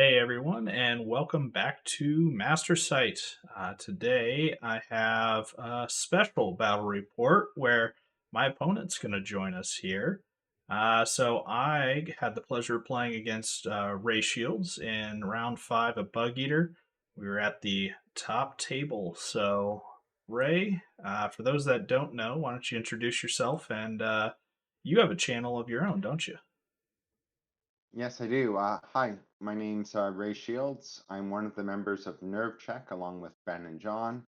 Hey everyone, and welcome back to Master Sight. Today I have a special battle report where my opponent's going to join us here. So I had the pleasure of playing against Ray Shields in round five of Bugeater. We were at the top table. So Ray, for those that don't know, why don't you introduce yourself? And you have a channel of your own, don't you? Yes, I do. Hi, my name's Ray Shields. I'm one of the members of Nerve Check along with Ben and John.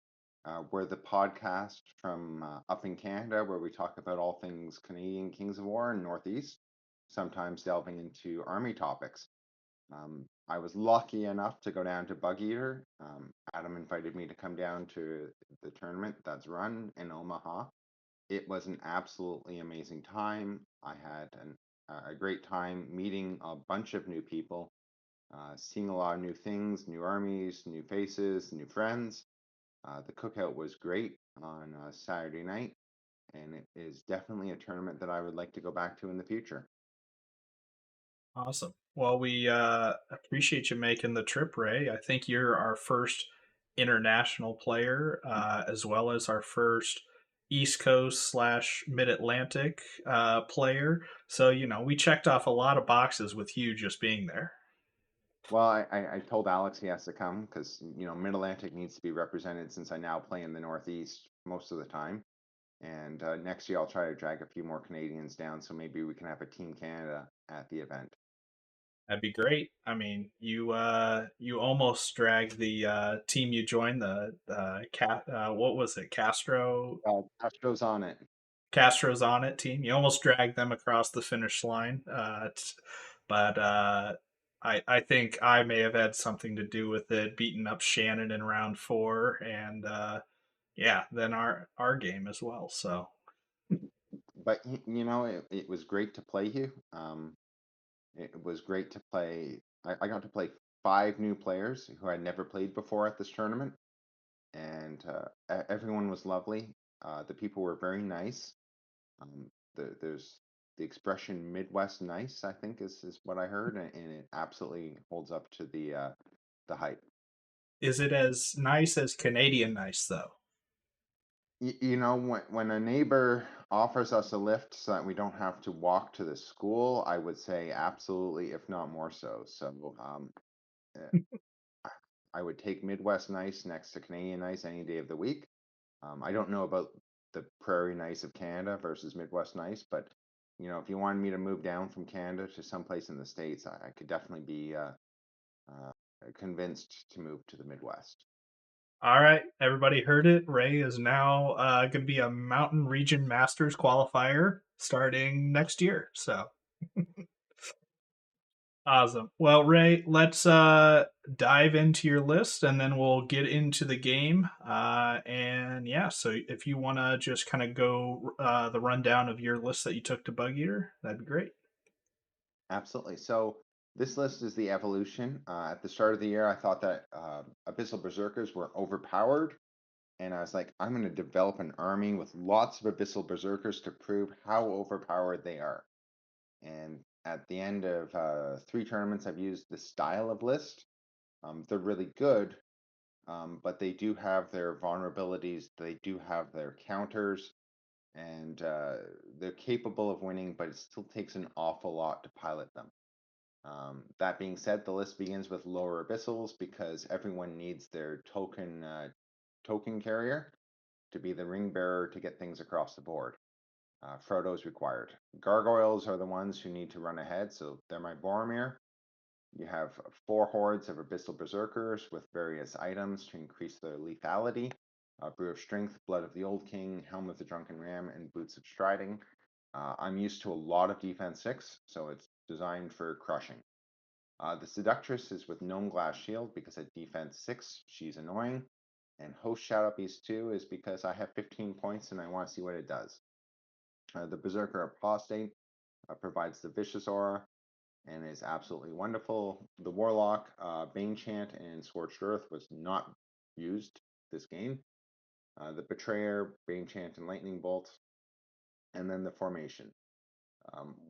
We're the podcast from up in Canada where we talk about all things Canadian Kings of War and Northeast, sometimes delving into Army topics. I was lucky enough to go down to Bug Eater. Adam invited me to come down to the tournament that's run in Omaha. It was an absolutely amazing time. I had a great time meeting a bunch of new people, seeing a lot of new things, new armies, new faces, new friends. The cookout was great on Saturday night, and it is definitely a tournament that I would like to go back to in the future. Awesome. Well, we appreciate you making the trip, Ray. I think you're our first international player, as well as our first East Coast slash Mid Atlantic player. So, we checked off a lot of boxes with you just being there. Well, I told Alex he has to come because, Mid Atlantic needs to be represented since I now play in the Northeast most of the time. And next year I'll try to drag a few more Canadians down so maybe we can have a Team Canada at the event. That'd be great. I mean, you almost dragged the team you joined, the what was it, Castro's on it. Castro's on it team. You almost dragged them across the finish line, but I think I may have had something to do with it, beating up Shannon in round four, and yeah, then our game as well. So But it was great to play you. It was great to play. I got to play five new players who I'd never played before at this tournament, and everyone was lovely. The people were very nice. There's the expression Midwest nice, I think is what I heard, and it absolutely holds up to the hype. is it as nice as Canadian nice though? When a neighbor offers us a lift so that we don't have to walk to the school, I would say absolutely, if not more so. So uh, I would take Midwest nice next to Canadian nice any day of the week. I don't know about the prairie nice of Canada versus Midwest nice, but if you wanted me to move down from Canada to someplace in the States, I could definitely be uh, convinced to move to the Midwest. All right, everybody heard it. Ray is now going to be a Mountain Region Masters qualifier starting next year. So awesome. Well, Ray, let's dive into your list and then we'll get into the game. And yeah, so if you want to just kind of go the rundown of your list that you took to Bug Eater, that'd be great. Absolutely. So this list is the evolution. At the start of the year, I thought that Abyssal Berserkers were overpowered, and I was like, I'm going to develop an army with lots of Abyssal Berserkers to prove how overpowered they are. And at the end of three tournaments, I've used the style of list. They're really good, but they do have their vulnerabilities. They do have their counters, and they're capable of winning, but it still takes an awful lot to pilot them. That being said, the list begins with lower abyssals because everyone needs their token carrier to be the ring bearer to get things across the board. Frodo's required. Gargoyles are the ones who need to run ahead, so they're my Boromir. You have four hordes of Abyssal Berserkers with various items to increase their lethality. Brew of Strength, Blood of the Old King, Helm of the Drunken Ram, and Boots of Striding. I'm used to a lot of defense 6, so it's designed for crushing. The Seductress is with Gnome Glass Shield because at defense 6, she's annoying. And Host Shadow Beast 2 is because I have 15 points and I want to see what it does. The Berserker Apostate provides the Vicious Aura and is absolutely wonderful. The Warlock, Bane Chant, and Scorched Earth was not used this game. The Betrayer, Bane Chant, and Lightning Bolt. And then the Formation,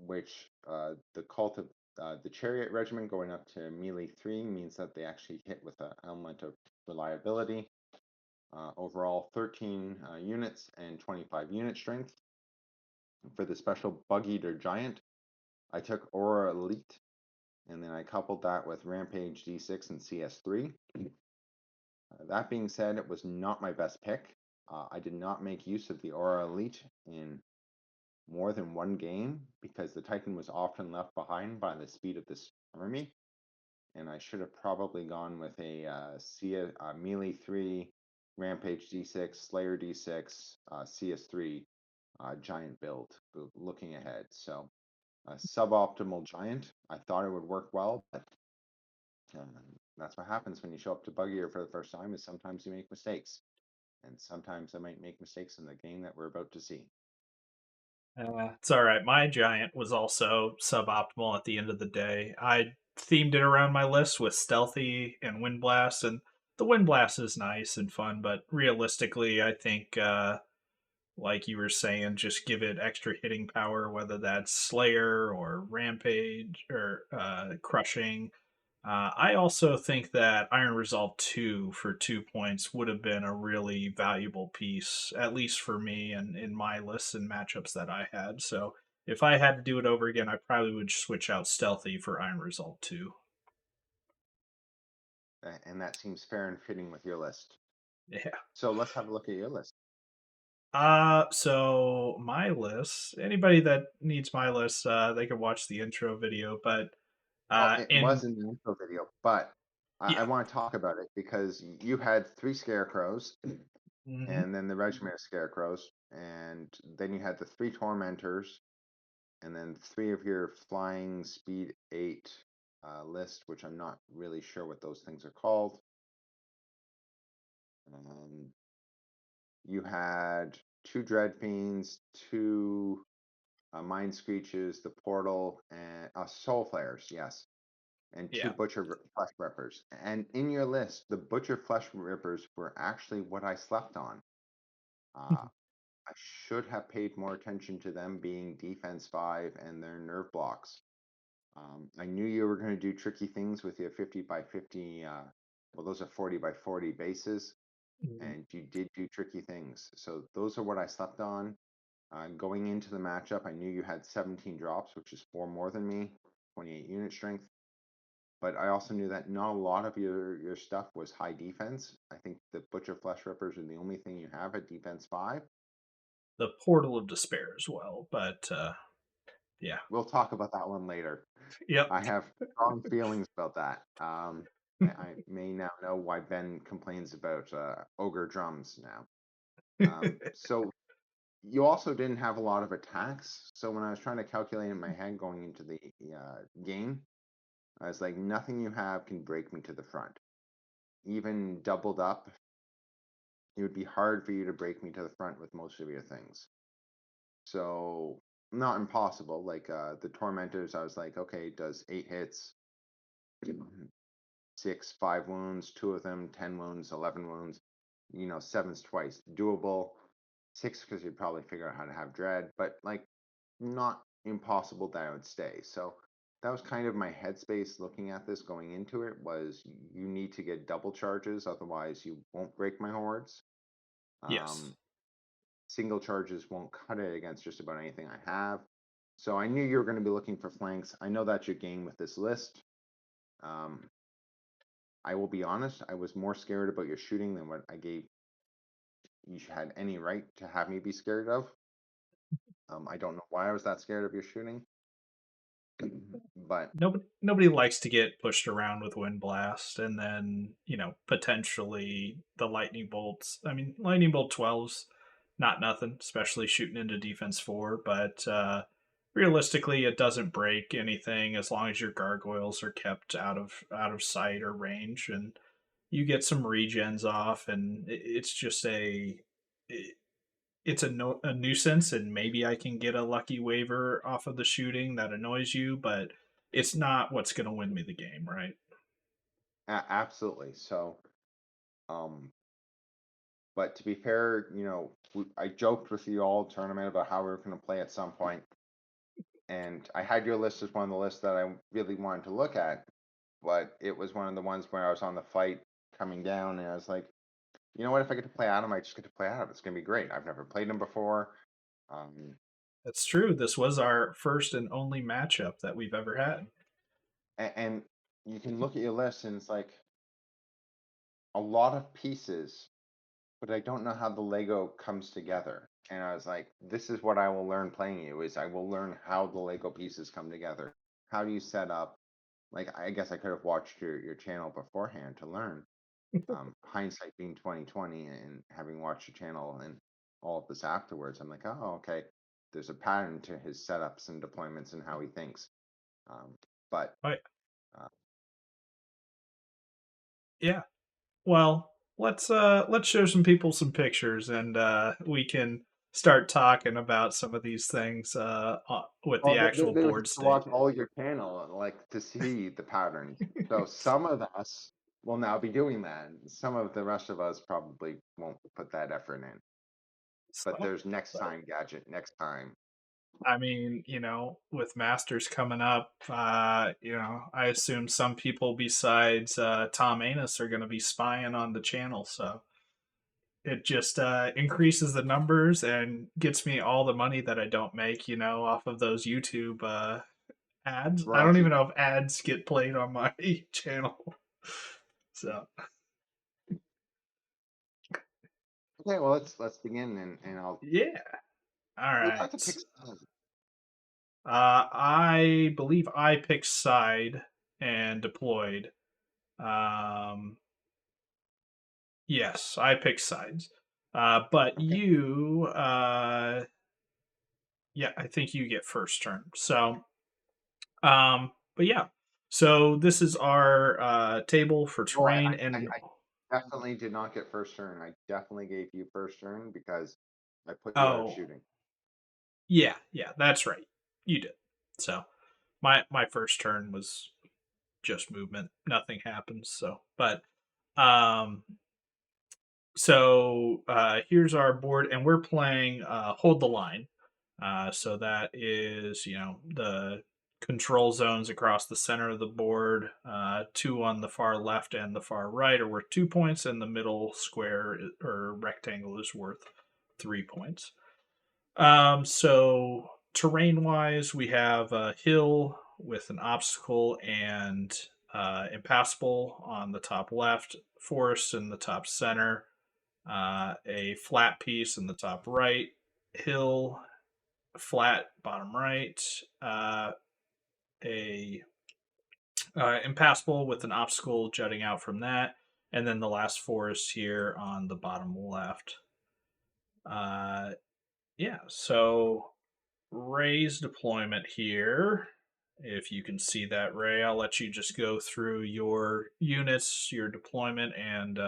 which the Cult of The Chariot Regiment going up to melee 3 means that they actually hit with an element of reliability. Overall, 13 units and 25 unit strength. For the special Bugeater Giant, I took Aura Elite, and then I coupled that with Rampage D6 and CS3. That being said, it was not my best pick. I did not make use of the Aura Elite in more than one game because the Titan was often left behind by the speed of this army, and I should have probably gone with a melee 3, Rampage D6, Slayer D6, CS3 giant build looking ahead. So a suboptimal giant. I thought it would work well, but um, that's what happens when you show up to Buggier for the first time. Is sometimes you make mistakes, and sometimes I might make mistakes in the game that we're about to see. It's all right. My giant was also suboptimal at the end of the day. I themed it around my list with stealthy and wind blast, and the wind blast is nice and fun, but realistically, I think like you were saying, just give it extra hitting power, whether that's Slayer or Rampage or Crushing. I also think that Iron Resolve 2 for 2 points would have been a really valuable piece, at least for me and in my lists and matchups that I had. So if I had to do it over again, I probably would switch out Stealthy for Iron Resolve 2. And that seems fair and fitting with your list. Yeah. So let's have a look at your list. So my list, anybody that needs my list, they can watch the intro video, but Well, it was in in the intro video, but I yeah. want to talk about it because you had 3 scarecrows, Hmm. and then the regiment of scarecrows, and then you had the 3 tormentors, and then 3 of your flying speed 8 list, which I'm not really sure what those things are called. Um, you had 2 dread fiends, 2 mind screeches, the portal, and soul flares. Yes, and two Yeah. flesh rippers. And in your list, the butcher flesh rippers were actually what I slept on. Uh, I should have paid more attention to them being defense 5 and their nerve blocks. I knew you were going to do tricky things with your 50 by 50. Well, those are 40 by 40 bases, Mhm. and you did do tricky things. So those are what I slept on. Going into the matchup, I knew you had 17 drops, which is 4 more than me, 28 unit strength. But I also knew that not a lot of your stuff was high defense. I think the Butcher Flesh Rippers are the only thing you have at defense 5. The Portal of Despair as well, but yeah. We'll talk about that one later. Yep. I have strong feelings about that. I may now know why Ben complains about ogre drums now. So you also didn't have a lot of attacks. So when I was trying to calculate in my head going into the game, I was like, nothing you have can break me to the front. Even doubled up, it would be hard for you to break me to the front with most of your things. So not impossible. Like the tormentors, I was like, okay, does 8 hits, 6, 5 wounds, 2 of them, 10 wounds, 11 wounds. Seven's twice doable. 6 because you'd probably figure out how to have dread, but like not impossible that I would stay. So that was kind of my headspace looking at this going into it was you need to get double charges, otherwise you won't break my hordes. Yes. Um, Single charges won't cut it against just about anything I have. So I knew you were going to be looking for flanks. I know that's your game with this list. Um, I will be honest, I was more scared about your shooting than what I gave you had any right to have me be scared of. I don't know why I was that scared of your shooting, but Nobody likes to get pushed around with wind blast and then potentially the lightning bolts. I mean, lightning bolt 12's not nothing, especially shooting into defense 4, but realistically it doesn't break anything as long as your gargoyles are kept out of sight or range, and you get some regens off, and it's just it's a, no, a nuisance, and maybe I can get a lucky waiver off of the shooting that annoys you, but it's not what's going to win me the game, right? absolutely. So, um, but to be fair, I joked with you all tournament about how we were going to play at some point. And I had your list as one of the lists that I really wanted to look at, but it was one of the ones where I was on the fight coming down, and I was like, you know what? If I get to play Adam, I just get to play Adam. It's gonna be great. I've never played him before. Um, That's true. This was our first and only matchup that we've ever had. and you can look at your list, and it's like a lot of pieces, but I don't know how the Lego comes together. And I was like, this is what I will learn playing you is I will learn how the Lego pieces come together. How do you set up? Like, I guess I could have watched your channel beforehand to learn. Hindsight being 2020, and having watched your channel and all of this afterwards, I'm like, oh, okay. There's a pattern to his setups and deployments and how he thinks. Um, but But uh, yeah, well, let's show some people some pictures, and we can start talking about some of these things with the well, actual they would board have to state. watch all your channel, like to see the patterns. So some of us will now be doing that. Some of the rest of us probably won't put that effort in. But So, there's next time, Gadget, next time. I mean, with Masters coming up, I assume some people besides Tom Anus are going to be spying on the channel. So it just increases the numbers and gets me all the money that I don't make, off of those YouTube ads. I don't even Royalties. know if ads get played on my channel. So Okay, well let's begin, and I'll yeah. All who got right. to pick sides? I believe I picked side and deployed. Um, yes, I picked sides. But Okay. yeah, I think you get first turn. So, but yeah. So this is our table for Oh, terrain, and I definitely did not get first turn. I definitely gave you first turn because I put you out oh, shooting. yeah, that's right. You did. So my first turn was just movement. Nothing happens. So, but um, here's our board, and we're playing hold the line. So that is the control zones across the center of the board, two on the far left and the far right are worth 2 points, and the middle square or rectangle is worth 3 points. So terrain wise, we have a hill with an obstacle and impassable on the top left, forest in the top center, a flat piece in the top right, hill, flat bottom right, a impassable with an obstacle jutting out from that, and then the last forest here on the bottom left. Uh, yeah, so Ray's deployment here. If you can see that, Ray, I'll let you just go through your units, your deployment, and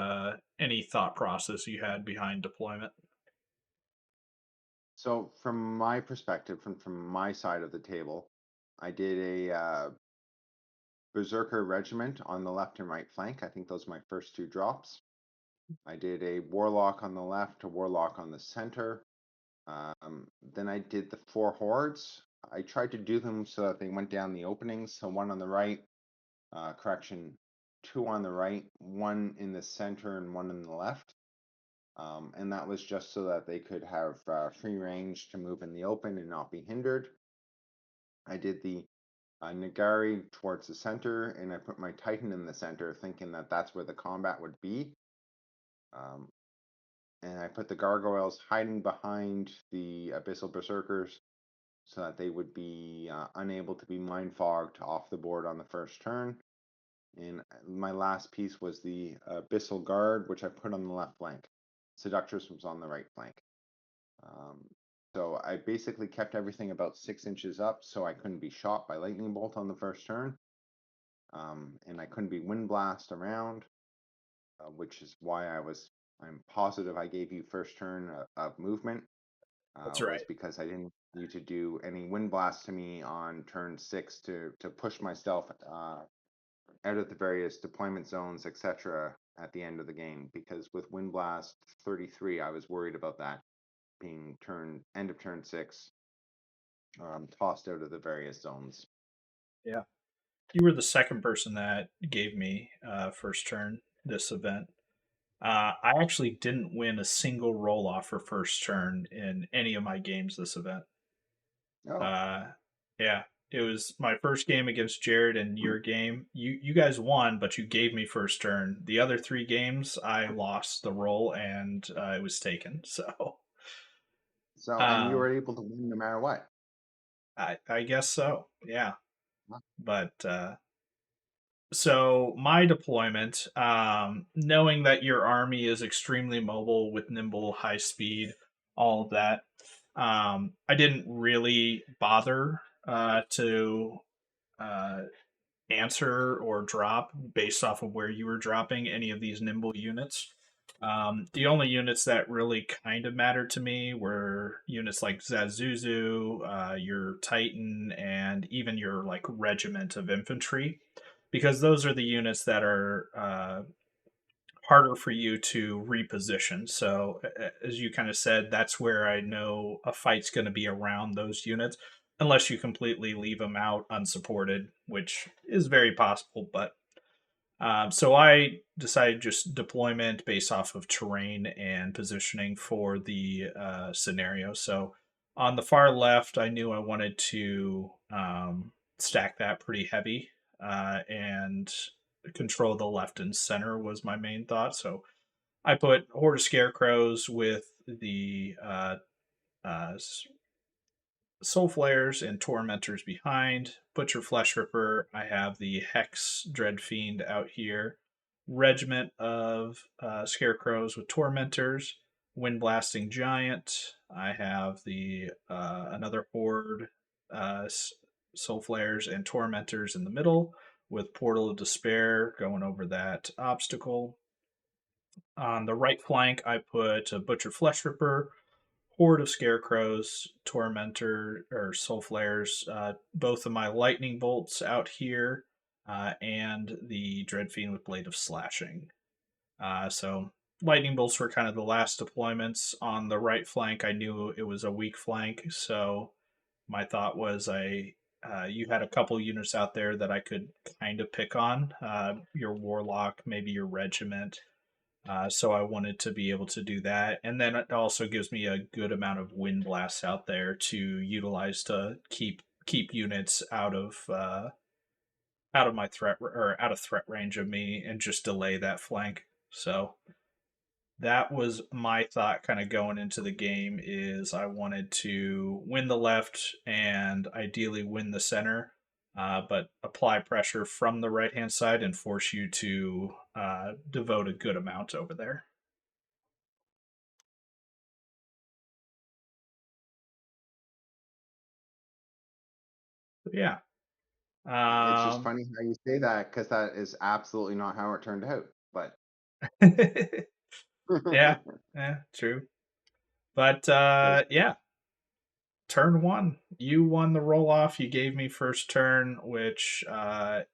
any thought process you had behind deployment. So from my perspective, from my side of the table, I did a Berserker Regiment on the left and right flank. I think those are my first two drops. I did a Warlock on the left, a Warlock on the center. Then I did the four hordes. I tried to do them so that they went down the openings. So one on the right, correction, two on the right, one in the center, and one in the left. And that was just so that they could have free range to move in the open and not be hindered. I did the Nagari towards the center, and I put my Titan in the center, thinking that that's where the combat would be. Um, and I put the gargoyles hiding behind the Abyssal Berserkers so that they would be unable to be mind fogged off the board on the first turn. And my last piece was the Abyssal Guard, which I put on the left flank. Seductress was on the right flank. Um, so I basically kept everything about 6 inches up so I couldn't be shot by lightning bolt on the first turn. And I couldn't be wind blast around, which is why I'm positive I gave you first turn of movement, That's was right. because I didn't need you to do any wind blast to me on turn 6 to push myself out of the various deployment zones, etc. at the end of the game. Because with wind blast 33, I was worried about that being end of turn 6, tossed out of the various zones. Yeah. You were the second person that gave me first turn this event. I actually didn't win a single roll off for first turn in any of my games this event. Oh, Uh, yeah, it was my first game against Jared and your game. You guys won, but you gave me first turn. The other three games, I lost the roll and it was taken. So so and you um, were able to win no matter what. I guess so. Yeah, Wow. but so my deployment, knowing that your army is extremely mobile with nimble, high speed, all of that, I didn't really bother to uh, answer or drop based off of where you were dropping any of these nimble units. The only units that really kind of mattered to me were units like Zazuzu, your Titan, and even your like regiment of infantry, because those are the units that are harder for you to reposition. So, as you kind of said, that's where I know a fight's going to be around those units, unless you completely leave them out unsupported, which is very possible. But so I decided just deployment based off of terrain and positioning for the scenario. So on the far left, I knew I wanted to stack that pretty heavy and control the left and center was my main thought. So I put Horde of Scarecrows with the uh, Soul Flares and Tormentors behind. Butcher Flesh Ripper. I have the Hex Dread Fiend out here. Regiment of Scarecrows with Tormentors. Wind Blasting Giant. I have the another Horde uh, Soul Flares and Tormentors in the middle with Portal of Despair going over that obstacle. On the right flank, I put a Butcher Flesh Ripper, Horde of Scarecrows, Tormentor or Soul Flares, both of my Lightning Bolts out here, and the Dreadfiend with Blade of Slashing. So Lightning Bolts were kind of the last deployments. On the right flank, I knew it was a weak flank, so my thought was you had a couple units out there that I could kind of pick on. Your Warlock, maybe your Regiment, so I wanted to be able to do that, and then it also gives me a good amount of wind blasts out there to utilize to keep units out of my threat or out of threat range of me, and just delay that flank. So that was my thought, kind of going into the game. Is I wanted to win the left and ideally win the center, but apply pressure from the right hand side and force you to devote a good amount over there. But yeah. It's just Um, funny how you say that because that is absolutely not how it turned out. But yeah, yeah, true. But because yeah, turn one, you won the roll off. You gave me first turn, which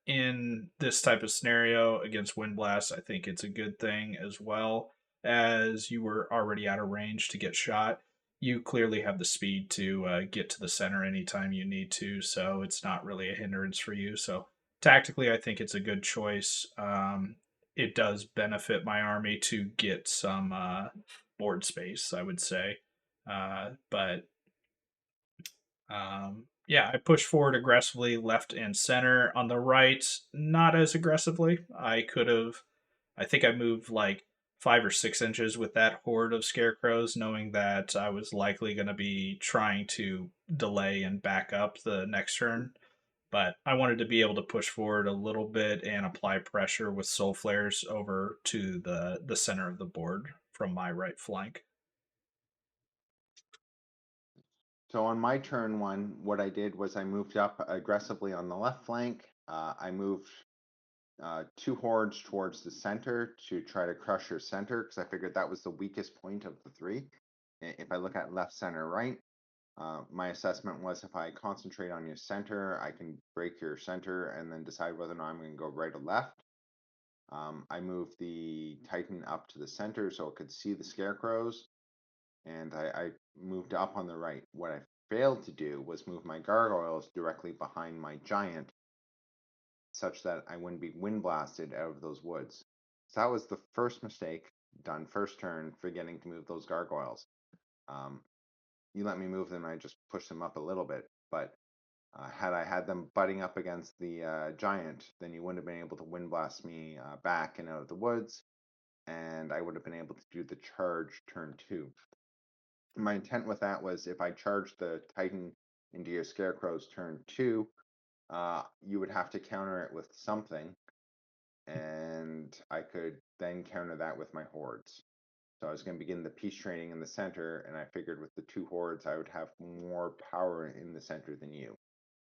in this type of scenario against Wind Blast, I think it's a good thing as well as you were already out of range to get shot. You clearly have the speed to get to the center anytime you need to, so it's not really a hindrance for you. So tactically, I think it's a good choice. It does benefit my army to get some board space, I would say. But yeah, I push forward aggressively, left and center. On the right, not as aggressively. I think I moved like 5 or 6 inches with that horde of scarecrows, knowing that I was likely going to be trying to delay and back up the next turn. But I wanted to be able to push forward a little bit and apply pressure with soul flares over to the center of the board from my right flank. so on my turn one, what I did was I moved up aggressively on the left flank. I moved two hordes towards the center to try to crush your center because I figured that was the weakest point of the three. If I look at left, center, right, my assessment was if I concentrate on your center, I can break your center and then decide whether or not I'm going to go right or left. I moved the Titan up to the center so it could see the scarecrows, and I moved up on the right. What I failed to do was move my gargoyles directly behind my giant such that I wouldn't be wind blasted out of those woods. So that was the first mistake done first turn, forgetting to move those gargoyles. Um, you let me move them, I just pushed them up a little bit, but had I had them butting up against the giant, then you wouldn't have been able to wind blast me back and out of the woods, and I would have been able to do the charge turn two. My intent with that was if I charged the Titan into your Scarecrow's turn two, you would have to counter it with something, and I could then counter that with my hordes. So I was going to begin the peace training in the center, and I figured with the two hordes, I would have more power in the center than you.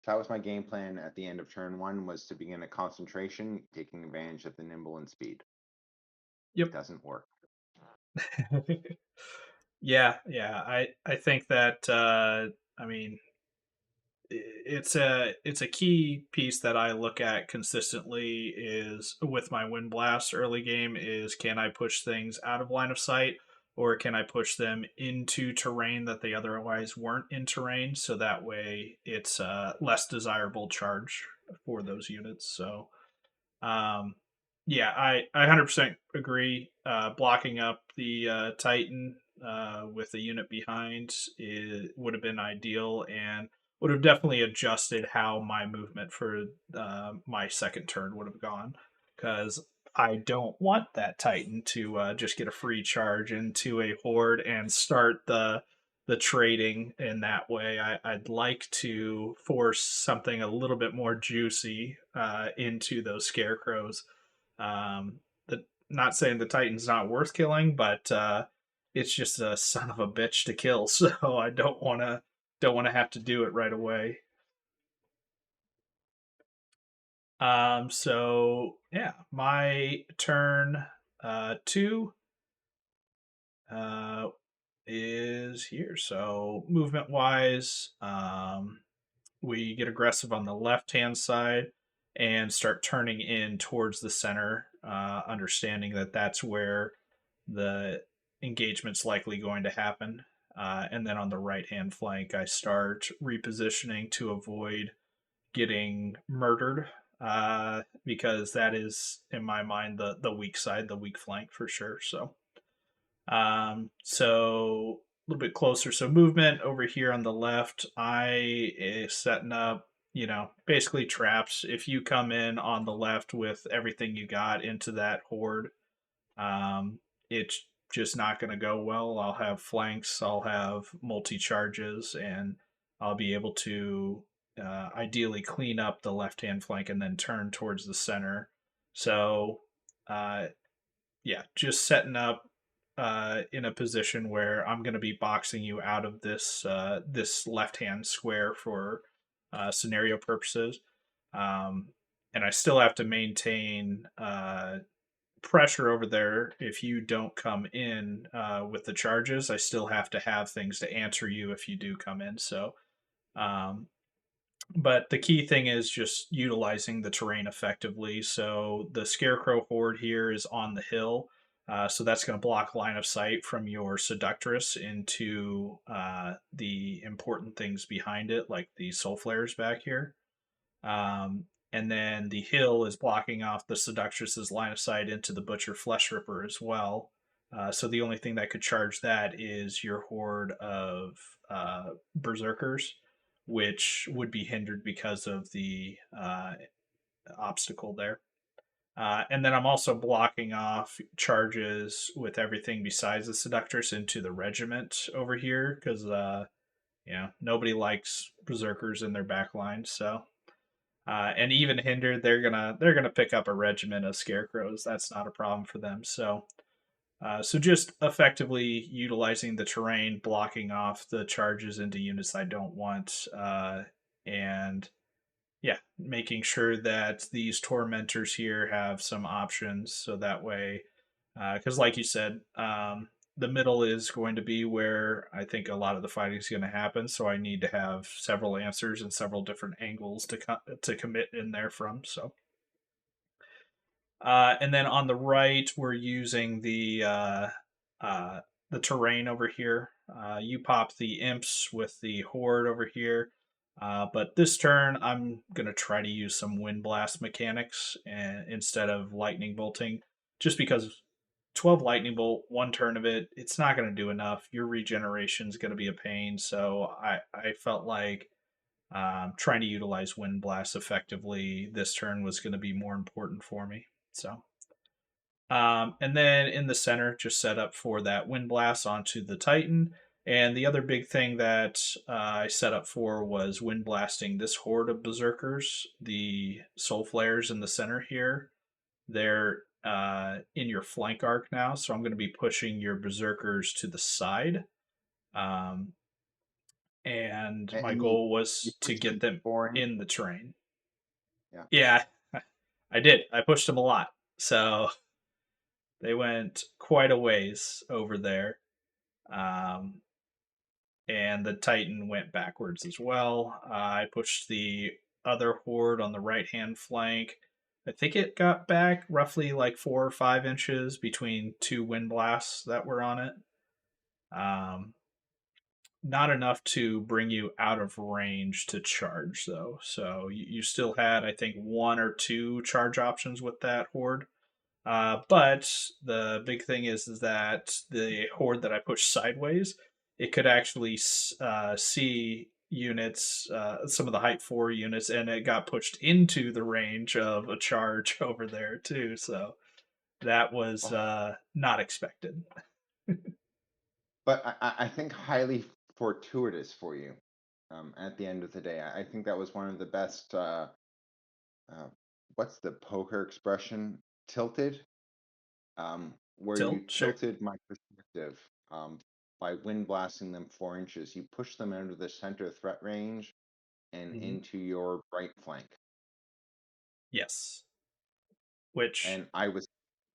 So that was my game plan at the end of turn one, was to begin a concentration, taking advantage of the nimble and speed. Yep. Doesn't work. Yeah. I think that I mean it's a key piece that I look at consistently is with my wind blast early game is can I push things out of line of sight or can I push them into terrain that they otherwise weren't in terrain so that way it's a less desirable charge for those units. So um, yeah, I 100% agree. Blocking up the Titan with the unit behind would have been ideal and would have definitely adjusted how my movement for my second turn would have gone. Because I don't want that Titan to just get a free charge into a horde and start the trading in that way. I'd like to force something a little bit more juicy into those scarecrows. The not saying the Titan's not worth killing, but it's just a son of a bitch to kill. So I don't want to have to do it right away. So yeah, my turn two uh is here. So movement wise, we get aggressive on the left hand side and start turning in towards the center, understanding that that's where the engagement's likely going to happen. And then on the right hand flank, I start repositioning to avoid getting murdered, because that is, in my mind, the weak side, the weak flank for sure. So a little bit closer. So movement over here on the left, I is setting up, basically traps. If you come in on the left with everything you got into that horde, it's just not going to go well. I'll have flanks, I'll have multi charges, and I'll be able to ideally clean up the left hand flank and then turn towards the center. So, uh, yeah, just setting up in a position where I'm going to be boxing you out of this left hand square for scenario purposes, um, and I still have to maintain pressure over there. If you don't come in with the charges, I still have to have things to answer you if you do come in. So um, but the key thing is just utilizing the terrain effectively. So the scarecrow horde here is on the hill. So that's going to block line of sight from your seductress into the important things behind it, like the soul flares back here. And then the hill is blocking off the seductress's line of sight into the butcher flesh ripper as well. So the only thing that could charge that is your horde of berserkers, which would be hindered because of the obstacle there. And then I'm also blocking off charges with everything besides the seductress into the regiment over here because nobody likes berserkers in their back line. So and even hindered, they're gonna pick up a regiment of scarecrows. That's not a problem for them. So just effectively utilizing the terrain, blocking off the charges into units I don't want, and yeah, making sure that these tormentors here have some options, so that way, because like you said, the middle is going to be where I think a lot of the fighting is going to happen. So I need to have several answers and several different angles to commit in there from. And then on the right, we're using uh, the terrain over here. You pop the imps with the horde over here. But this turn, I'm going to try to use some wind blast mechanics instead of lightning bolting, just because 12 lightning bolt, one turn of it, it's not going to do enough. Your regeneration is going to be a pain. So I felt like trying to utilize wind blast effectively this turn was going to be more important for me. So and then in the center, just set up for that wind blast onto the Titan. And the other big thing that I set up for was wind blasting this horde of berserkers, the soul flares in the center here. They're in your flank arc now, so I'm going to be pushing your berserkers to the side. Um, and my And goal you was to pushed get them them 4 inches. in the terrain. Yeah. Yeah, I did. I pushed them a lot. So they went quite a ways over there. Um, and the Titan went backwards as well. I pushed the other horde on the right hand flank. I think it got back roughly like 4 or 5 inches between two wind blasts that were on it. Um, Not enough to bring you out of range to charge, though. So you still had, I think, one or two charge options with that horde. But the big thing is that the horde that I pushed sideways, it could actually see units, some of the height 4 units, and it got pushed into the range of a charge over there too. So that was Oh, not expected. but I think highly fortuitous for you. At the end of the day, I think that was one of the best. Uh, what's the poker expression? Tilted, where you Tilt, sure. tilted my perspective by wind blasting them 4 inches. You pushed them out of the center threat range and Mhm. into your right flank, Yes. Which and I was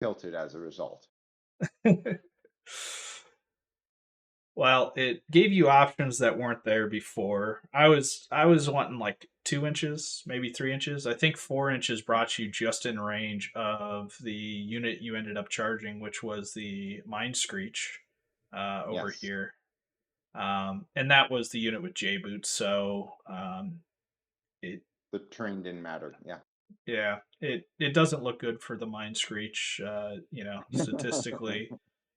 tilted as a result. Well, it gave you options that weren't there before. I was wanting like 2 inches, maybe 3 inches. I think 4 inches brought you just in range of the unit you ended up charging, which was the Mind Screech over Yes, here. And that was the unit with J boots. So it the terrain didn't matter. Yeah. yeah, it doesn't look good for the Mind Screech. Statistically,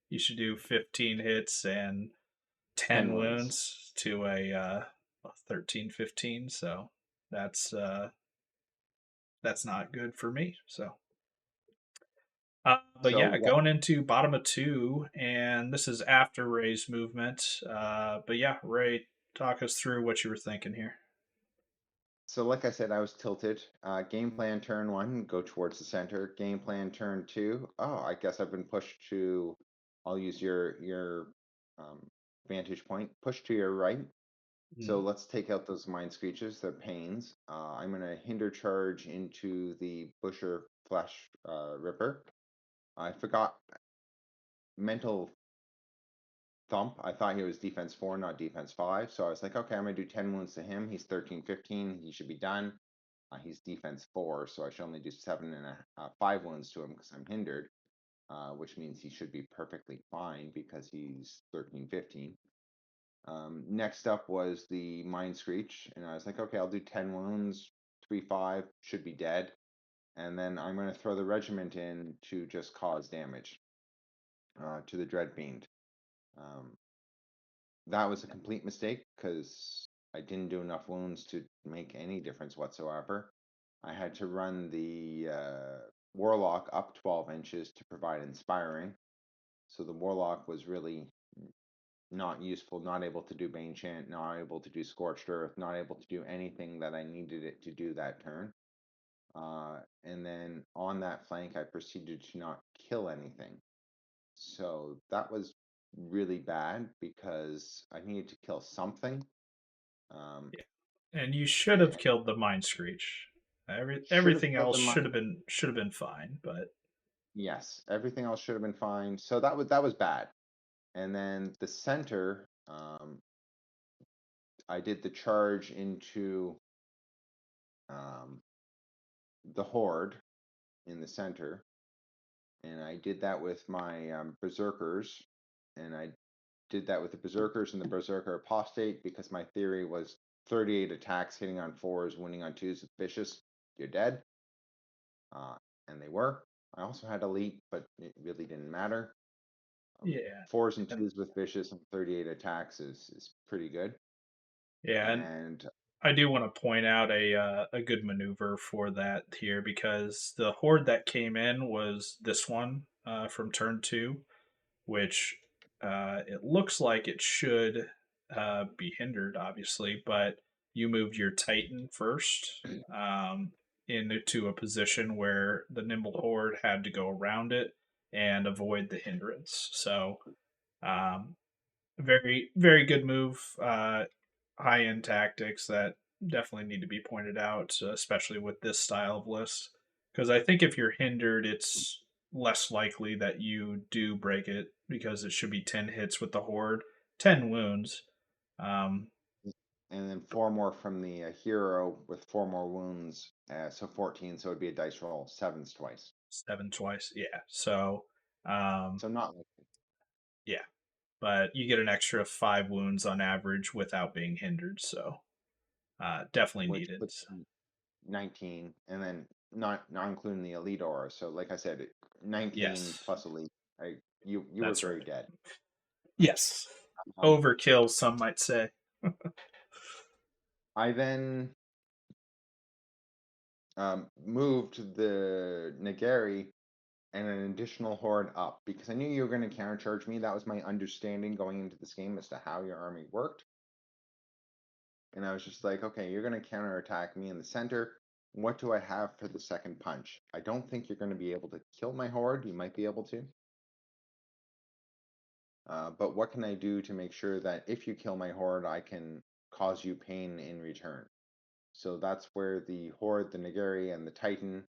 you should do 15 hits and 10 10 wounds. wounds to a 13, 15. So that's uh, that's not good for me. So, but So yeah, what? going into bottom of two, and this is after Ray's movement. But yeah, Ray, talk us through what you were thinking here. So like I said, I was tilted. Game plan turn one, go towards the center. Game plan turn two. Oh, I guess I've been pushed to. I'll use your um, vantage point. Push to your right. So Mm, let's take out those mind screeches. They're pains. I'm gonna hinder charge into the Busher Flesh Ripper. I forgot mental thump. I thought he was defense 4, not defense 5. So I was like, okay, I'm going to do 10 wounds to him. He's 13, 15. He should be done. He's defense 4, so I should only do 5 wounds to him because I'm hindered, which means he should be perfectly fine because he's 13, 15. Next up was the Mind Screech, and I was like, okay, I'll do 10 wounds, 3, 5, should be dead. And then I'm going to throw the regiment in to just cause damage to the Dread Fiend. Um, that was a complete mistake because I didn't do enough wounds to make any difference whatsoever. I had to run the Warlock up 12 inches to provide inspiring. So the Warlock was really not useful, not able to do Bane Chant, not able to do Scorched Earth, not able to do anything that I needed it to do that turn. And then on that flank, I proceeded to not kill anything. So that was really bad because I needed to kill something. Um, yeah, and you should have and killed the Mind Screech. should have Everything killed else the mind. should have been fine, but Yes, everything else should have been fine. So that was bad. And then the center, I did the charge into um, the horde in the center, and I did that with my berserkers, and I did that with the Berserkers and the Berserker Apostate because my theory was 38 attacks hitting on fours, winning on twos with Vicious, you're dead. Uh, and they were. I also had Elite, but it really didn't matter. Yeah, Fours and and twos with Vicious and 38 attacks is pretty good. yeah, and And I do want to point out a good maneuver for that here because the horde that came in was this one from turn two, which it looks like it should be hindered, obviously, but you moved your Titan first um, into a position where the Nimble Horde had to go around it and avoid the hindrance. So, um, very, very good move. High end tactics that definitely need to be pointed out, especially with this style of list. Because I think if you're hindered, it's less likely that you do break it because it should be 10 hits with the horde, 10 wounds, um, and then four more from the hero with four more wounds, so 14. So it'd be a dice roll, sevens twice. 7 twice. Yeah. So, um, So not like yeah. But you get an extra 5 wounds on average without being hindered. So, definitely which needed. puts 19, and then not including the elite aura. So like I said, 19 Yes. plus elite. You were That's very right. dead. Yes. Um, Overkill, some might say. I then moved the Nagari and an additional horde up because I knew you were going to countercharge me. That was my understanding going into this game as to how your army worked. And I was just like, okay, you're going to counterattack me in the center. What do I have for the second punch? I don't think you're going to be able to kill my horde. You might be able to. But what can I do to make sure that if you kill my horde, I can cause you pain in return? So that's where the horde, the Nagari, and the Titan,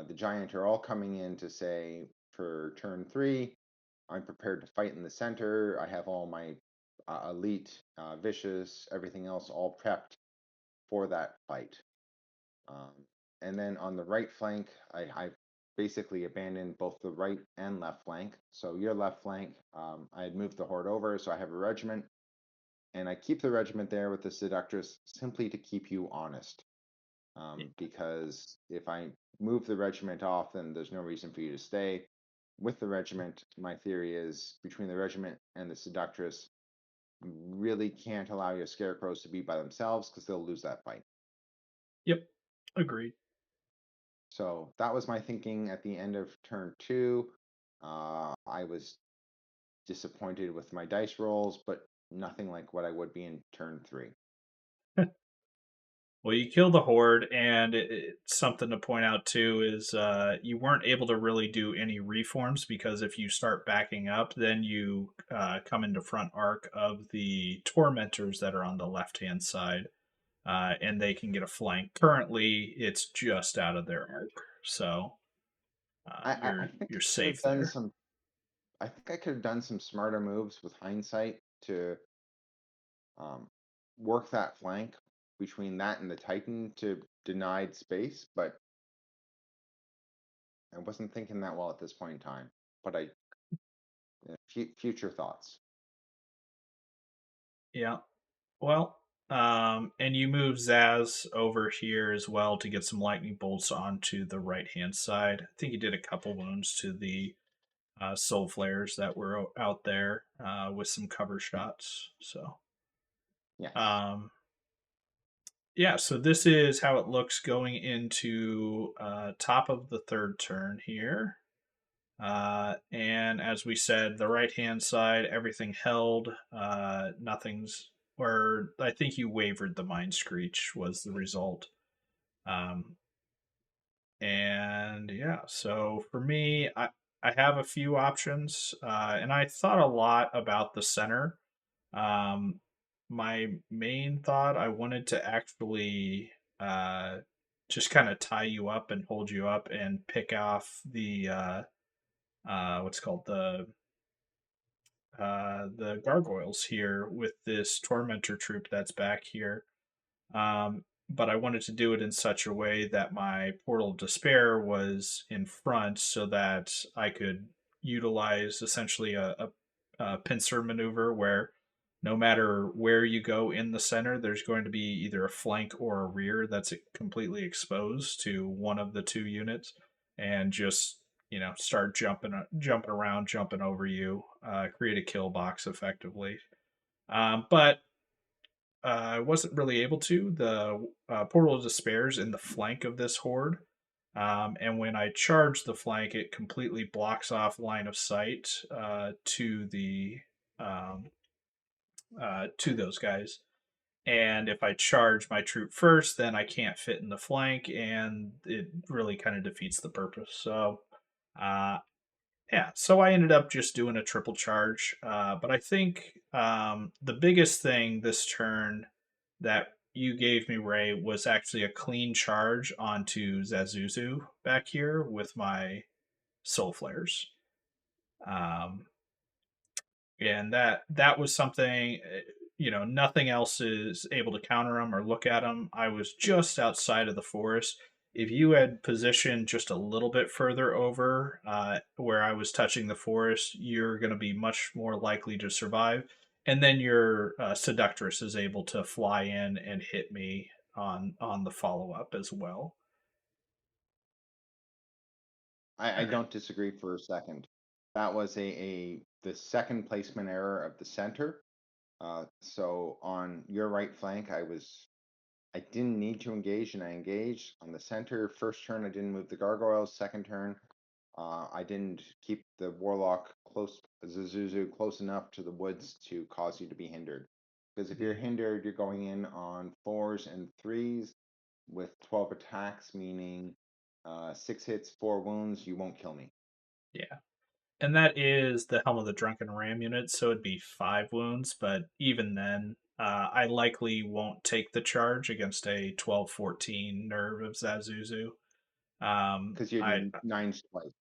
the giant are all coming in to say for turn three, I'm prepared to fight in the center. I have all my elite, vicious, everything else all prepped for that fight. Um, and then on the right flank, I basically abandoned both the right and left flank. So your left flank, I had moved the horde over, so I have a regiment, and I keep the regiment there with the seductress simply to keep you honest. Because if I move the regiment off, then there's no reason for you to stay. With the regiment, my theory is between the regiment and the seductress, you really can't allow your scarecrows to be by themselves because they'll lose that fight. Yep. Agreed. So that was my thinking at the end of turn two. I was disappointed with my dice rolls, but nothing like what I would be in turn three. Well, you kill the horde, and it's something to point out too is you weren't able to really do any reforms because if you start backing up, then you come into front arc of the tormentors that are on the left hand side, and they can get a flank. Currently, it's just out of their arc, so I think you're I could have safe done there. some. I think I could have done some smarter moves with hindsight to um, work that flank between that and the Titan to denied space, but I wasn't thinking that well at this point in time. But future thoughts. Yeah. Well, and you move Zaz over here as well to get some lightning bolts onto the right hand side. I think you did a couple wounds to the soul flares that were out there with some cover shots. So, Yes. um, yeah, so this is how it looks going into top of the third turn here. And as we said, the right hand side, everything held. Nothing's, or I think you wavered the Mind Screech was the result. Um, and yeah, so for me, I have a few options, and I thought a lot about the center. Um, my main thought, I wanted to actually uh, just kind of tie you up and hold you up and pick off the what's called the gargoyles here with this tormentor troop that's back here. But I wanted to do it in such a way that my portal of despair was in front so that I could utilize essentially a pincer maneuver where no matter where you go in the center, there's going to be either a flank or a rear that's completely exposed to one of the two units, and just start jumping around, jumping over you, create a kill box effectively. But I wasn't really able to. The Portal of Despair's in the flank of this horde. And when I charge the flank, it completely blocks off line of sight um, to those guys. And if I charge my troop first, then I can't fit in the flank, and it really kind of defeats the purpose. So, uh, yeah, so I ended up just doing a triple charge. But I think the biggest thing this turn that you gave me, Ray, was actually a clean charge onto Zazuzu back here with my Soul Flares. Um, and that was something, nothing else is able to counter them or look at them. I was just outside of the forest. If you had positioned just a little bit further over where I was touching the forest, you're going to be much more likely to survive. And then your seductress is able to fly in and hit me on the follow up as well. I All right. don't disagree for a second. That was a the second placement error of the center. So on your right flank, I didn't need to engage, and I engaged on the center. First turn, I didn't move the gargoyles. Second turn, I didn't keep the warlock close, Zuzuzu close enough to the woods to cause you to be hindered. Because if you're Mm, hindered, you're going in on 4s and 3s with 12 attacks, meaning 6 hits, 4 wounds. You won't kill me. yeah. And that is the Helm of the Drunken Ram unit, so it'd be 5 wounds. But even then, I likely won't take the charge against a 12-14 nerve of Zazuzu. Because you're I doing 9s twice.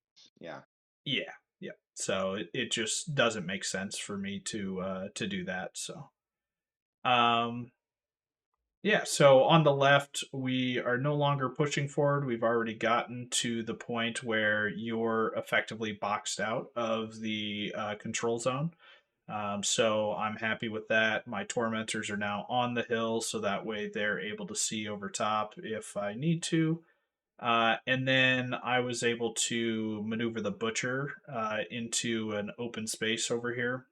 Yeah. Yeah, yeah. So it just doesn't make sense for me to do that. So um, yeah. So on the left, we are no longer pushing forward. We've already gotten to the point where you're effectively boxed out of the control zone. So I'm happy with that. My tormentors are now on the hill, so that way they're able to see over top if I need to. And then I was able to maneuver the butcher into an open space over here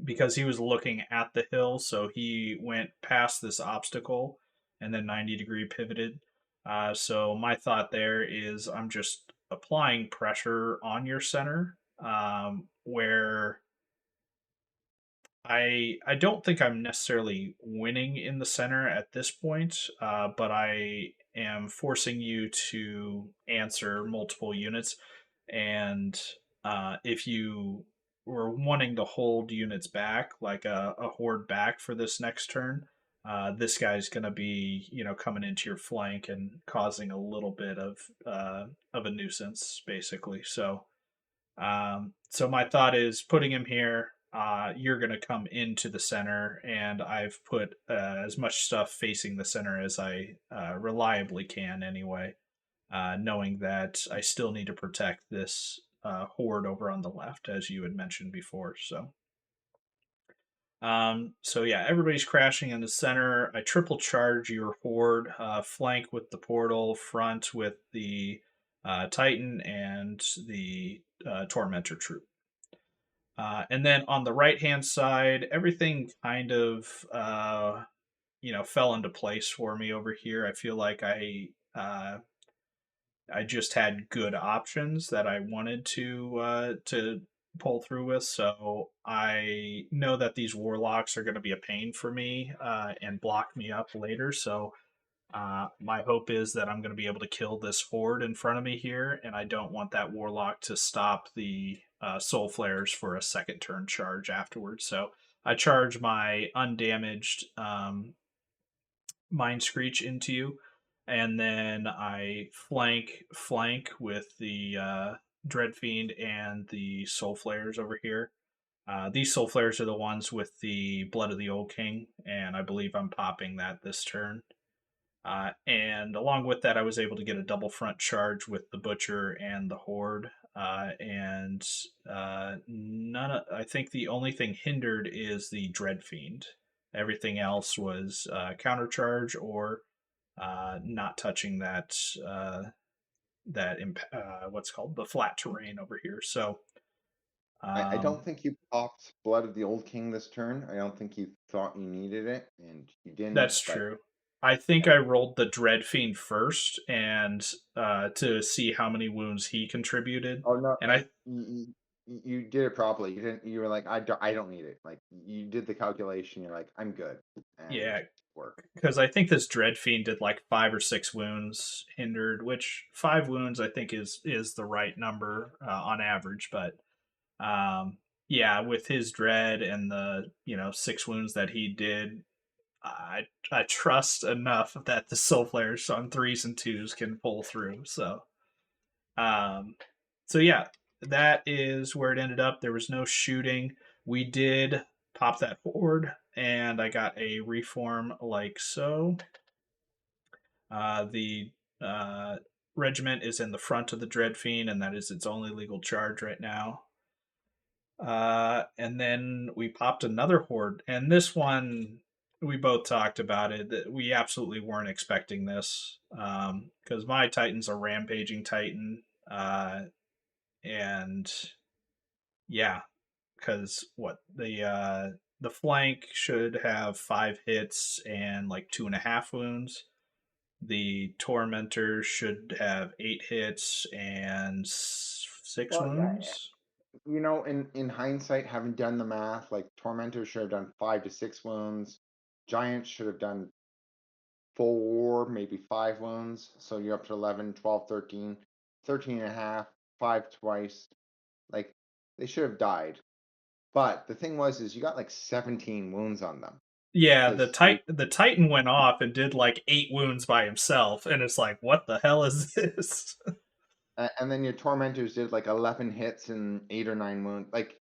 because he was looking at the hill. So he went past this obstacle and then 90-degree pivoted. So my thought there is I'm just applying pressure on your center where I don't think I'm necessarily winning in the center at this point, but I am forcing you to answer multiple units. And if you were wanting to hold units back, like a horde back for this next turn, this guy's going to be coming into your flank and causing a little bit of a nuisance, basically. So my thought is putting him here. You're going to come into the center, and I've put as much stuff facing the center as I reliably can anyway, knowing that I still need to protect this horde over on the left, as you had mentioned before. So yeah, everybody's crashing in the center. I triple charge your horde, flank with the portal, front with the Titan and the Tormentor troop. And then on the right hand side, everything kind of fell into place for me over here. I feel like I just had good options that I wanted to pull through with. So I know that these warlocks are going to be a pain for me and block me up later. So my hope is that I'm going to be able to kill this horde in front of me here, and I don't want that warlock to stop the soul flares for a second turn charge afterwards. So I charge my undamaged mind screech into you, and then I flank with the dread fiend and the soul flares over here. These soul flares are the ones with the blood of the old king, and I believe I'm popping that this turn. And along with that, I was able to get a double front charge with the Butcher and the Horde. and none. I think the only thing hindered is the Dread Fiend. Everything else was countercharge or not touching uh, what's called the flat terrain over here. So I um, don't think you popped Blood of the Old King this turn. I don't think you thought you needed it, and you didn't. that's But true. I think yeah, I rolled the Dread Fiend first, and to see how many wounds he contributed, oh no, and I you did it properly. You didn't. You were like, I don't need it. Like you did the calculation. You're like, I'm good, and yeah, work. because I think this Dread Fiend did like 5 or 6 wounds hindered, which 5 wounds I think is the right number on average. But yeah, with his dread and the 6 wounds that he did, I trust enough that the soul players on threes and twos can pull through. Um, so yeah, that is where it ended up. There was no shooting. We did pop that forward, and I got a reform like so. The uh, regiment is in the front of the Dread Fiend, and that is its only legal charge right now. And then we popped another horde, and this one we both talked about it. That we absolutely weren't expecting this because my Titan's a rampaging Titan, and yeah, because what the flank should have 5 hits and like 2.5 wounds. The Tormentor should have 8 hits and six Well, yeah, wounds. in hindsight, having done the math, like Tormentor should have done 5 to 6 wounds. Giants should have done 4, maybe 5 wounds. So you're up to 11, 12, 13, 13 and a half, 5 twice. Like they should have died. But the thing was, is you got like 17 wounds on them Yeah, because you, the Titan went off and did like 8 wounds by himself, and it's like, what the hell is this? and then your tormentors did like 11 hits and 8 or 9 wounds. Like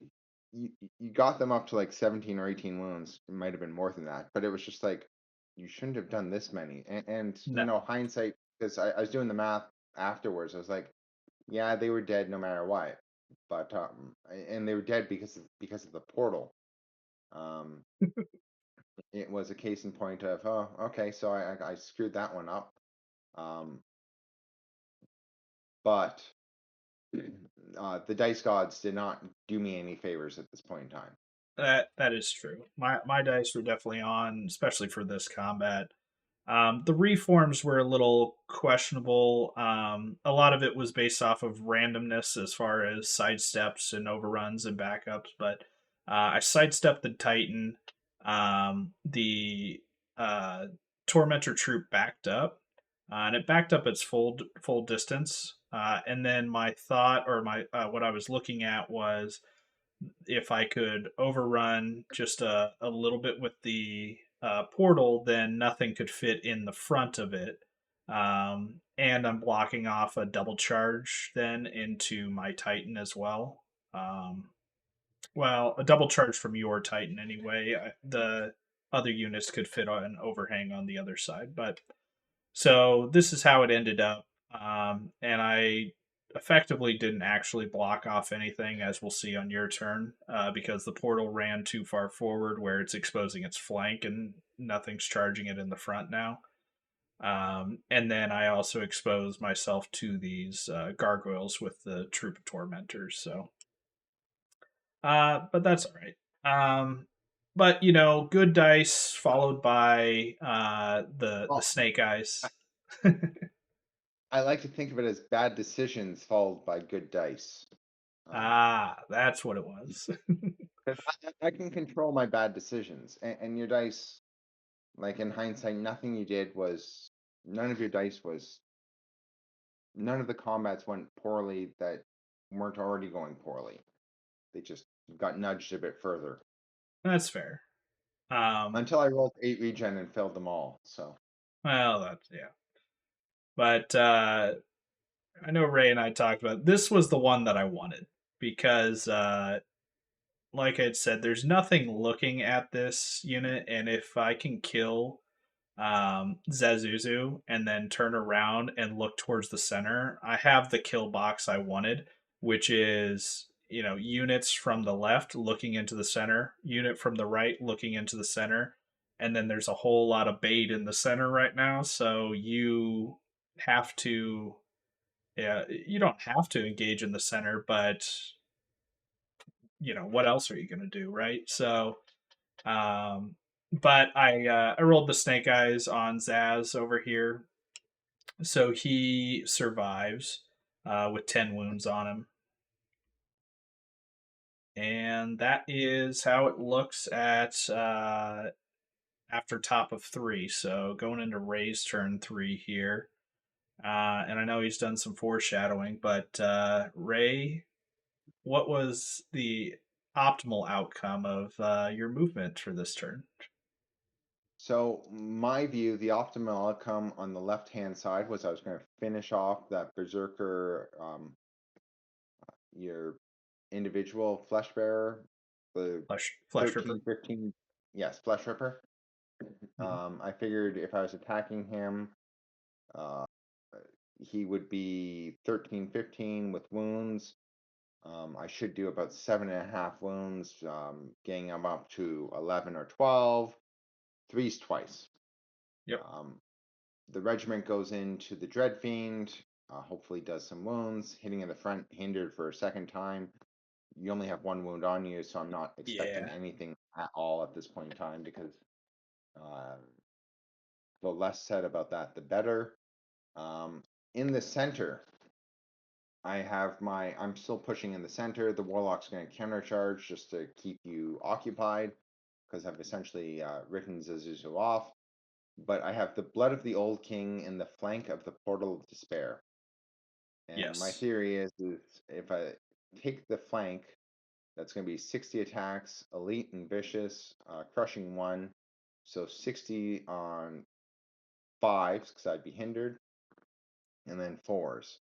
you, you got them up to like 17 or 18 wounds. It might have been more than that, but it was just like you shouldn't have done this many. And No, hindsight, because I was doing the math afterwards. I was like, yeah, they were dead no matter what. But and they were dead because of the portal. Um, it was a case in point of, oh, okay, so I screwed that one up. Um, but the dice gods did not do me any favors at this point in time. that is true. My dice were definitely on, especially for this combat. The reforms were a little questionable. A lot of it was based off of randomness as far as sidesteps and overruns and backups, but I sidestepped the Titan. The uh, Tormentor troop backed up, and it backed up its full distance. And then my thought, or my what I was looking at was if I could overrun just a little bit with the portal, then nothing could fit in the front of it. And I'm blocking off a double charge then into my Titan as well. Well, a double charge from your Titan anyway. The other units could fit on an overhang on the other side. But so this is how it ended up. And I effectively didn't actually block off anything, as we'll see on your turn, because the portal ran too far forward where it's exposing its flank and nothing's charging it in the front now. And then I also exposed myself to these gargoyles with the troop of tormentors. So, but that's all right. But good dice followed by the Well, snake I, eyes. I like to think of it as bad decisions followed by good dice. Um, That's what it was. 'Cause I can control my bad decisions, and your dice, like in hindsight, nothing you did was, none of your dice was, none of the combats went poorly that weren't already going poorly. They just got nudged a bit further That's fair. Um, until I rolled 8 regen and failed them all. So well, that's yeah. But I know Ray and I talked about this was the one that I wanted because, like I had said, there's nothing looking at this unit, and if I can kill Zazuzu and then turn around and look towards the center, I have the kill box I wanted. which is, units from the left looking into the center, unit from the right looking into the center, and then there's a whole lot of bait in the center right now. So you have to, yeah, you don't have to engage in the center, but what else are you going to do, right? So, um, but I rolled the snake eyes on Zaz over here, so he survives with 10 wounds on him, and that is how it looks at after top of three. So going into Ray's turn three here, and I know he's done some foreshadowing, but Ray, what was the optimal outcome of your movement for this turn? So my view, the optimal outcome on the left-hand side was I was going to finish off that Berserker, your individual flesh bearer, the Flesh Ripper. 13, 15, yes, flesh ripper. Mhm. I figured if I was attacking him, uh, he would be 13, 15 with wounds. I should do about 7.5 wounds, getting him up to 11 or 12. Three's twice. Yep. Um, the regiment goes into the Dread Fiend, hopefully does some wounds, hitting in the front, hindered for a second time. You only have one wound on you, so I'm not expecting Yeah. anything at all at this point in time because uh, the less said about that, the better. Um, in the center, I'm still pushing in the center. The Warlock's going to countercharge just to keep you occupied because I've essentially written Zazuzu off. But I have the Blood of the Old King in the flank of the Portal of Despair. And my Yes. theory is if I take the flank, that's going to be 60 attacks, elite and vicious, crushing one. So 60 on fives, because I'd be hindered, and then fours,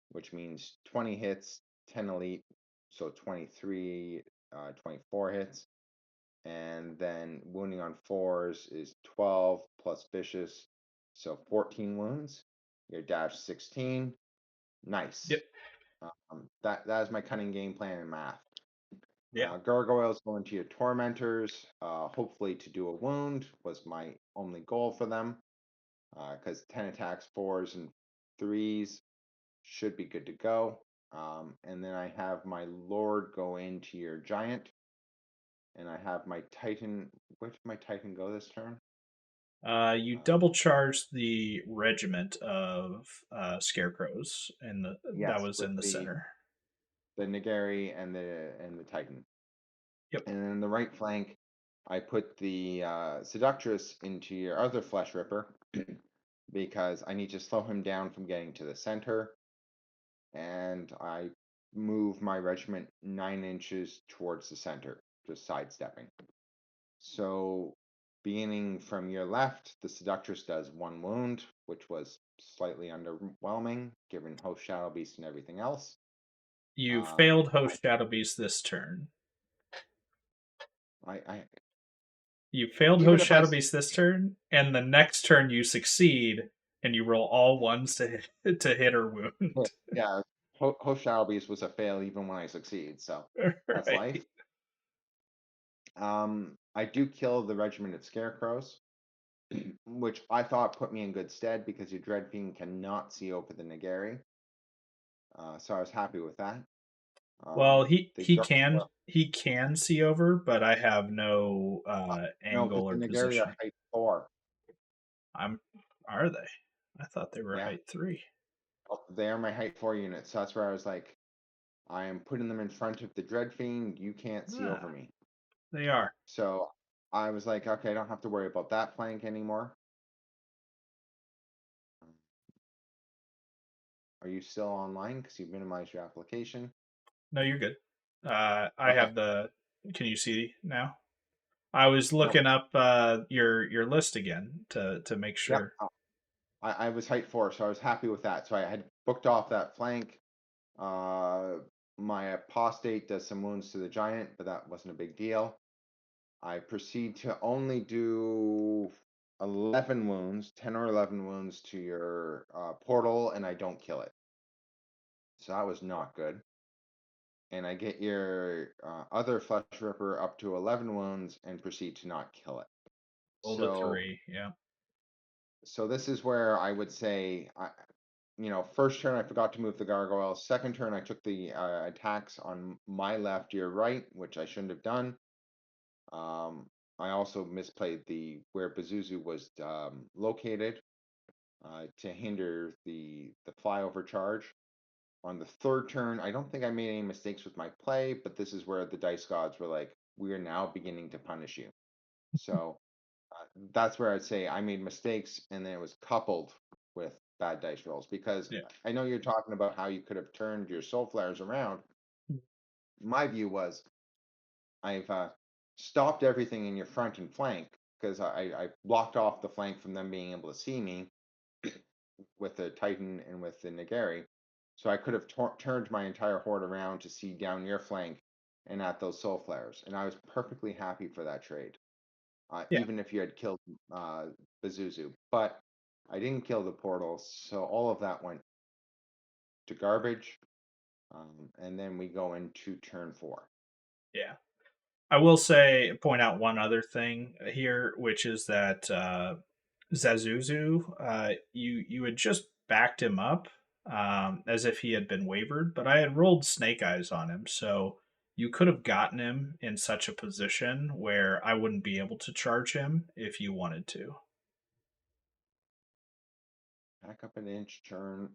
which means 20 hits, 10 elite, so 23, 24 hits. And then wounding on fours is 12 plus vicious, so 14 wounds. Your dash 16. Yep. Nice. That is my cunning game plan in math. Yeah. Gargoyles go into your tormentors, hopefully to do a wound was my only goal for them. Because 10 attacks, fours, and threes should be good to go. And then I have my Lord go into your giant, and I have my Titan. Where did my Titan go this turn? You Um, double charged the regiment of scarecrows, and that yes, was with in the the center. Nagari and the Titan. Yep. And in the right flank, I put the Seductress into your other Flesh Ripper because I need to slow him down from getting to the center. And I move my regiment 9 inches towards the center, just sidestepping. So, beginning from your left, the Seductress does one wound, which was slightly underwhelming given Host Shadow Beast and everything else. You Um, failed I, Host Shadow Beast this turn. I You failed even Host if I Shadow Beast this turn, and the next turn you succeed, and you roll all ones to hit or yeah, wound. yeah, Host Shadow Beast was a fail even when I succeed, so that's life. Right. I do kill the regiment of scarecrows, which I thought put me in good stead because your Dread Fiend cannot see over the Nagari. So I was happy with that. Well, he The he can Gargoyle, he can see over, but I have no no, because angle the or Nagari are positioning. height 4. I'm Are they? I thought they were Yeah, height three. they are my height 4 units. So that's where I was like, I am putting them in front of the Dread Fiend. You can't see over Ah, me. they are. So I was like, okay, I don't have to worry about that flank anymore. Are you still online? Because you minimized your application. No, you're good. I Okay. have the. Can you see now? I was Nope. looking up your list again to make Yep. sure. I was height 4, so I was happy with that. So I had booked off that flank. Uh, my apostate does some wounds to the giant, but that wasn't a big deal. I proceed to only do 11 wounds, 10 or 11 wounds to your portal, and I don't kill it. So that was not good. and I get your other flesh ripper up to 11 wounds and proceed to not kill it. Roll to So, 3. Yeah. so this is where I would say, first turn I forgot to move the gargoyles. Second turn I took the attacks on my left, your right, which I shouldn't have done. Um, I also misplayed the where Bazuzu was located to hinder the flyover charge. On the third turn, I don't think I made any mistakes with my play, but this is where the dice gods were like, "We are now beginning to punish you." So that's where I'd say I made mistakes, and then it was coupled with bad dice rolls because Yeah. I know you're talking about how you could have turned your soul flares around. My view was I've stopped everything in your front and flank because I blocked off the flank from them being able to see me with the Titan and with the Nagari. So I could have turned my entire horde around to see down your flank and at those soul flares. And I was perfectly happy for that trade, Yeah. even if you had killed uh, Bazuzu. But I didn't kill the portals, so all of that went to garbage. And then we go into turn 4. Yeah. I will say, point out one other thing here, which is that Zazuzu, you had just backed him up as if he had been wavered, but I had rolled Snake Eyes on him, so you could have gotten him in such a position where I wouldn't be able to charge him if you wanted to. Back up an inch, turn,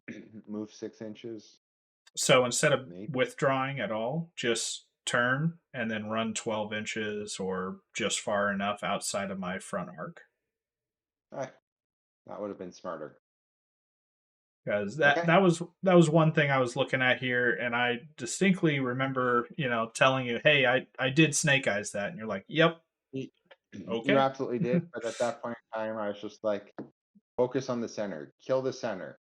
move 6 inches, So instead of maybe. withdrawing at all, just turn and then run 12 inches or just far enough outside of my front arc. Ah, that would have been smarter. Because that Okay. that was that was one thing I was looking at here, and I distinctly remember, telling you, "Hey, I did Snake Eyes that," and you're like, "Yep, You you okay, absolutely did, but at that point in time, I was just like, focus on the center, kill the center.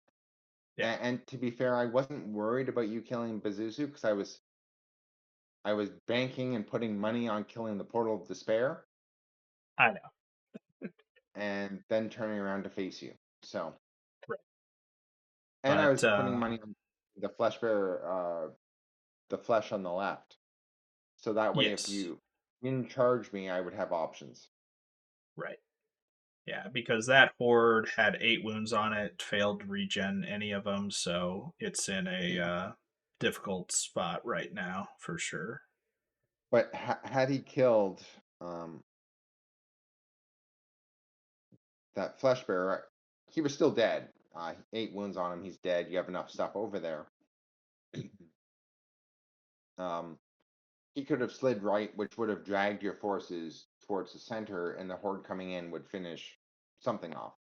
yeah, And to be fair, I wasn't worried about you killing Bazuzu because I was banking and putting money on killing the Portal of Despair I know, and then turning around to face you. So, right." and I But was putting money on the flesh bearer, the flesh on the left. So that way, if yes, you didn't charge me, I would have options. right, yeah, because that horde had 8 wounds on it, failed to regen any of them, so it's in a difficult spot right now for sure. But had he killed that flesh bearer, he was still dead. 8 wounds on him, he's dead. You have enough stuff over there. Um, he could have slid right, which would have dragged your forces towards the center, and the horde coming in would finish something off.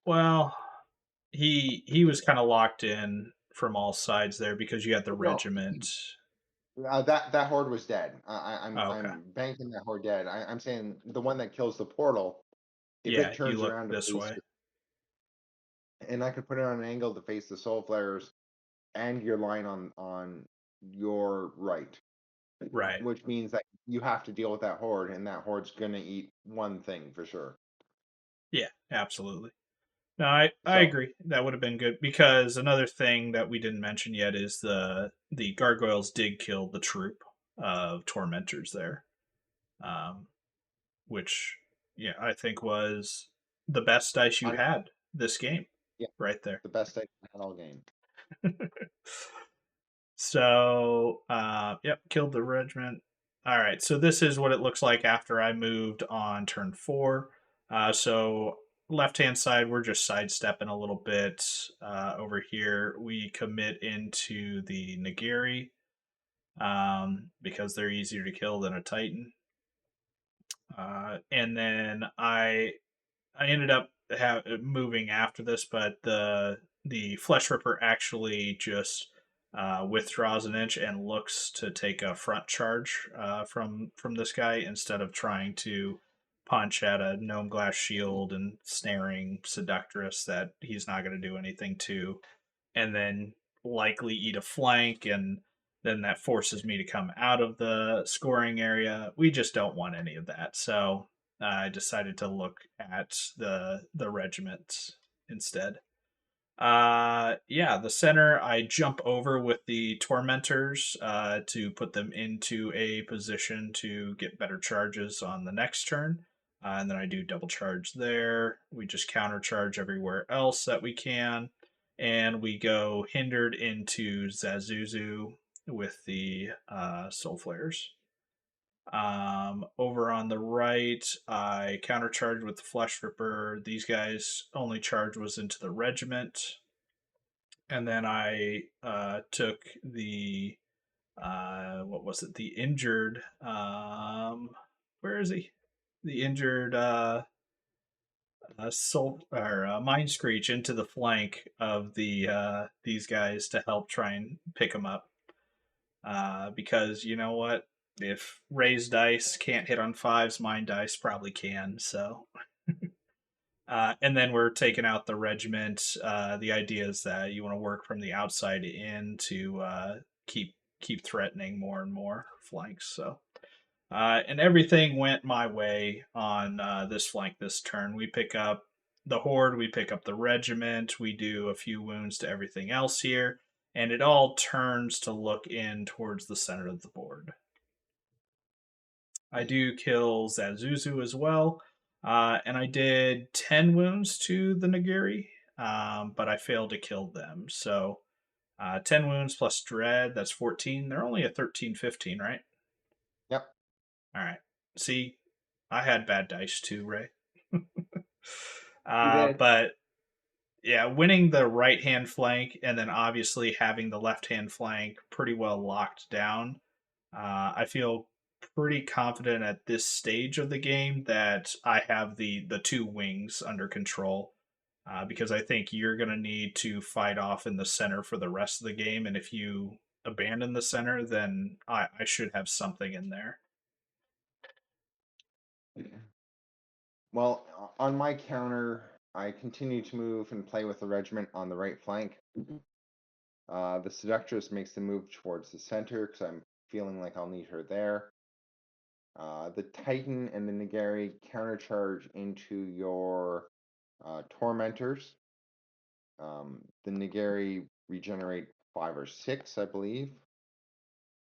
Well, he was kind of locked in from all sides there because you had the No, regiment. that horde was dead. Oh, okay, I'm banking that horde dead. I'm saying the one that kills the portal, if it yeah, you turns look around to this face way, you, and I could put it on an angle to face the soul flares and your line on your right, right? which means that you have to deal with that horde, and that horde's gonna eat one thing for sure. Yeah, absolutely. No, I So agree. That would have been good because another thing that we didn't mention yet is the gargoyles did kill the troop of tormentors there, um, which yeah I think was the best dice you I had this game, yeah, right there. the best I had all game. So, yep, killed the regiment. All right, so this is what it looks like after I moved on turn 4. So left hand side, we're just sidestepping a little bit. Over here, we commit into the Nagiri because they're easier to kill than a Titan. And then I ended up moving after this, but the Flesh Ripper actually just withdraws an inch and looks to take a front charge from this guy instead of trying to punch at a gnome glass shield and snaring seductress that he's not going to do anything to, and then likely eat a flank, and then that forces me to come out of the scoring area. We just don't want any of that. So I decided to look at the regiment instead. Yeah, the center I jump over with the tormentors to put them into a position to get better charges on the next turn. And then I do double charge there. We just counter charge everywhere else that we can. And we go hindered into Zazuzu with the Soul Flares. Over on the right, I countercharged with the Flesh Ripper. These guys only charge was into the regiment, and then I took the what was it? The injured. Where is he? The injured soul or mind screech into the flank of these guys to help try and pick them up. Because you know what? If raised dice can't hit on fives, mine dice probably can. So, and then we're taking out the regiment. The idea is that you want to work from the outside in to keep threatening more and more flanks. So, and everything went my way on this flank this turn. We pick up the horde, we pick up the regiment, we do a few wounds to everything else here, and it all turns to look in towards the center of the board. I do kill Zazuzu as well, and I did 10 wounds to the Nagiri, but I failed to kill them. So 10 wounds plus Dread, that's 14. They're only a 13, 15, right? Yep, All right. See, I had bad dice too, Ray. you did. But yeah, winning the right hand flank and then obviously having the left hand flank pretty well locked down. I feel pretty confident at this stage of the game that I have the two wings under control. Because I think you're going to need to fight off in the center for the rest of the game. And if you abandon the center, then I should have something in there. Well, on my counter, I continue to move and play with the regiment on the right flank. The Seductress makes the move towards the center because I'm feeling like I'll need her there. The Titan and the Nagari countercharge into your Tormentors. The Nagari regenerate 5 or 6, I believe.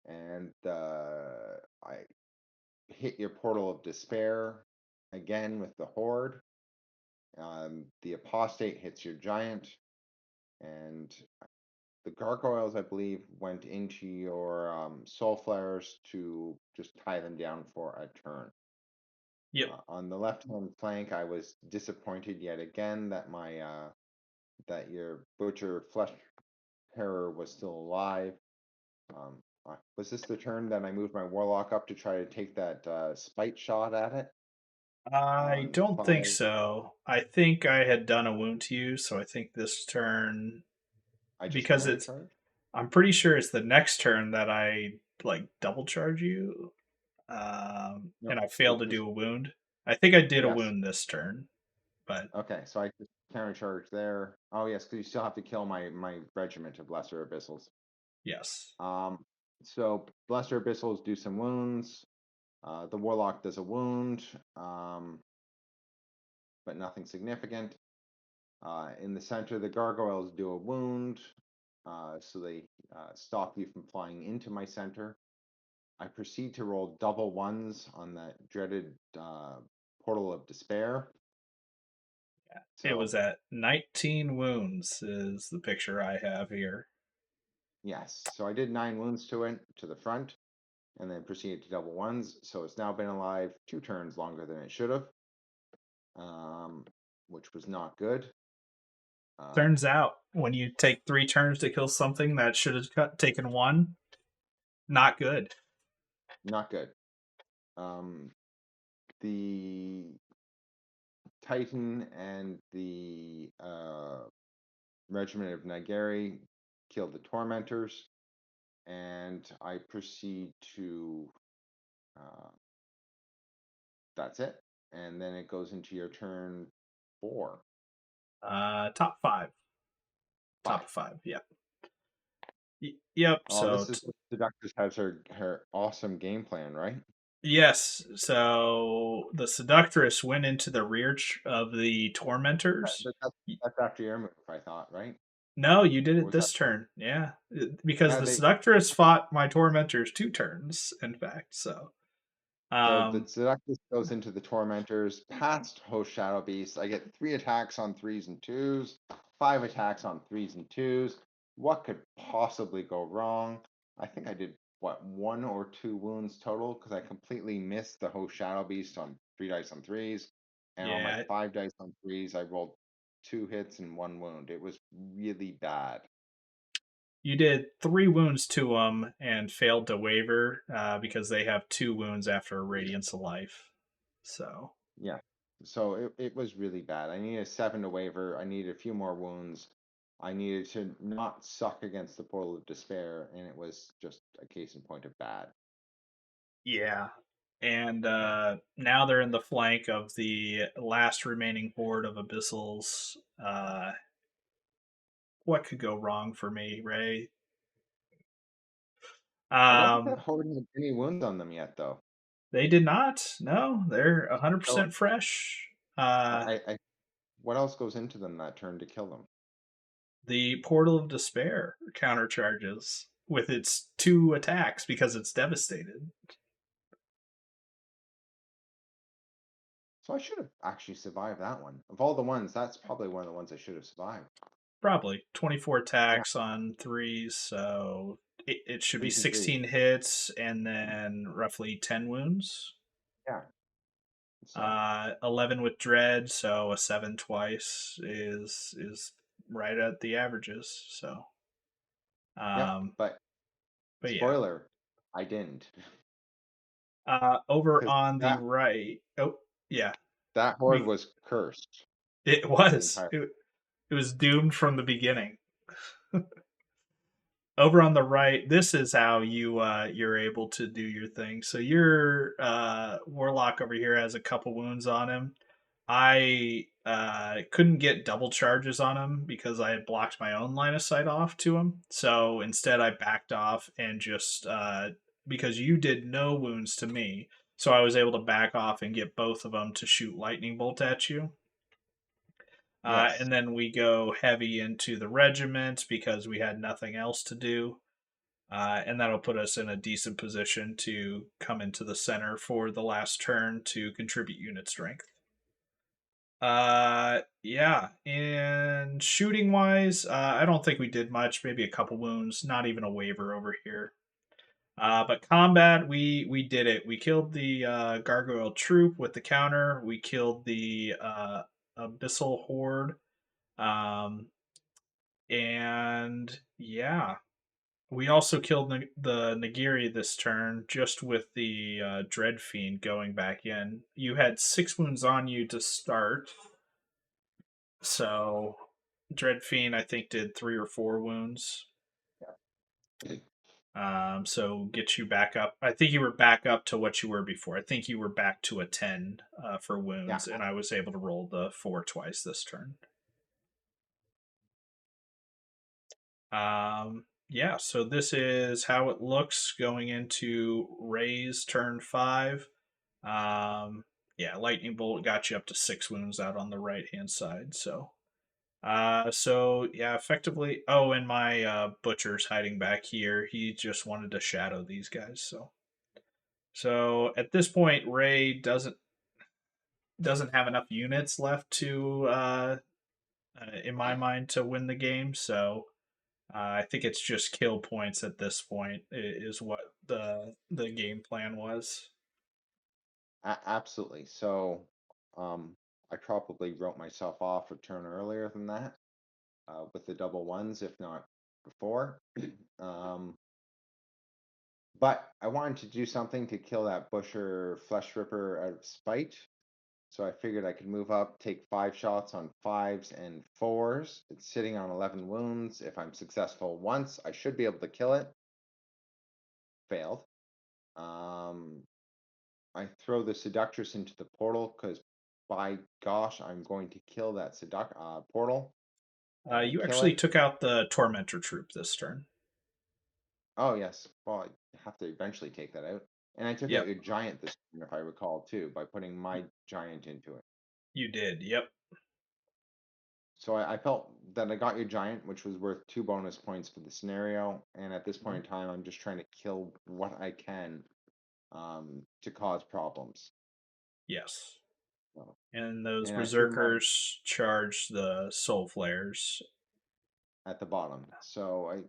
And I hit your Portal of Despair again with the Horde. The Apostate hits your Giant. And the gargoyles, I believe, went into your soul flares to just tie them down for a turn. Yep. On the left-hand flank, I was disappointed yet again that my that your butcher flesh terror was still alive. Was this the turn that I moved my warlock up to try to take that spite shot at it I on don't think 5? so. I think I had done a wound to you, so I think this turn I just because counter it's charge. I'm pretty sure it's the next turn that I like double charge you, No, and I so failed to just do a wound. I think I did a yes. wound this turn, but Okay, so I just counter charge there. Oh yes, because you still have to kill my regiment of lesser abyssals. yes, Um, so lesser abyssals do some wounds. The warlock does a wound, but nothing significant. In the center, the gargoyles do a wound, so they stop you from flying into my center. I proceed to roll double ones on that dreaded portal of despair. it was So at 19 wounds is the picture I have here. yes, so I did 9 wounds to it to the front, and then proceeded to double ones. So it's now been alive 2 turns longer than it should have, um, which was not good. Um, Turns out when you take 3 turns to kill something that should have taken one, not good. not good. Um, the Titan and the regiment of Nagari killed the tormentors, and I proceed to. Uh, that's it, and then it goes into your turn 4, Top five, top 5. of five. Yep, yep. Oh, So this is the Seductress has her awesome game plan, right? Yes, so the seductress went into the of the tormentors. That's after your move, I thought, right? No, you did Or it was that this turn. Yeah, because yeah, the they seductress fought my tormentors 2 turns, in fact. So, so the um, Seductress goes into the Tormentors, past Host Shadow Beast. I get 3 attacks on threes and twos, 5 attacks on threes and twos. What could possibly go wrong? I think I did what 1 or 2 wounds total because I completely missed the Host Shadow Beast on 3 dice on threes, and on my yeah, 5 dice on threes, I rolled 2 hits and 1 wound. It was really bad. you did 3 wounds to them and failed to waver because they have 2 wounds after a radiance of life. So, Yeah. So it was really bad. I needed 7 to waver. I needed a few more wounds. I needed to not suck against the portal of despair, and it was just a case in point of bad. yeah. And Yeah. now they're in the flank of the last remaining horde of Abyssals. What could go wrong for me, Ray? I don't think that Um, horde had any wounds on them yet, though. they did not. No, they're So 100% fresh. I what else goes into them that turn to kill them? The Portal of Despair countercharges with its 2 attacks because it's devastated. So I should have actually survived that one. Of all the ones, that's probably one of the ones I should have survived. Probably 24 Yeah, attacks on threes, so it should be threes and threes. 16 hits and then roughly 10 wounds. Yeah. So 11 with dread, so a 7 twice is right at the averages. So, yep. um, But but yeah, spoiler, I didn't over because on the that right. Oh, yeah, that horde we was cursed it the was entire. it was doomed from the beginning. Over on the right, this is how you're able to do your thing. So your warlock over here has a couple wounds on him. I couldn't get double charges on him because I had blocked my own line of sight off to him. So instead, I backed off and just because you did no wounds to me, so I was able to back off and get both of them to shoot lightning bolt at you. Yes. And then we go heavy into the regiment because we had nothing else to do. And that'll put us in a decent position to come into the center for the last turn to contribute unit strength. Yeah, and shooting wise, I don't think we did much. Maybe a couple wounds, not even a waiver over here. But combat, we did it. We killed the gargoyle troop with the counter. We killed the abyssal horde. Um, and yeah, we also killed the Nagiri this turn just with the Dread Fiend going back in. You had 6 wounds on you to start, so Dread Fiend I think did 3 or 4 wounds. So get you back up. I think you were back up to what you were before. I think you were back to a 10 for Yeah. wounds, and I was able to roll the 4 twice this turn. Yeah, so this is how it looks going into Ray's turn 5. Um, yeah, lightning bolt got you up to 6 wounds out on the right hand side. So yeah, effectively. Oh, and my butcher's hiding back here. He just wanted to shadow these guys. So at this point, Ray doesn't have enough units left to, in my mind, to win the game. So I think it's just kill points at this point is what the game plan was. Absolutely. So, um, I probably wrote myself off a turn earlier than that, with the double ones, if not before. Um, but I wanted to do something to kill that Busher Flesh Ripper out of spite. So I figured I could move up, take 5 shots on fives and fours. It's sitting on 11 wounds. If I'm successful once, I should be able to kill it. Failed. Um, I throw the seductress into the portal because, by gosh, I'm going to kill that portal, and I You kill actually it. took out the tormentor troop this turn. Oh yes, well I have to eventually take that out. And I took out Yep, your giant this turn, if I recall, too, by putting my giant into it. you did. Yep. So I felt that I got your giant, which was worth 2 bonus points for the scenario. And at this point Mhm. in time, I'm just trying to kill what I can to cause problems. Yes. So, And those and I threw my berserkers charge the soul flares. at the bottom. So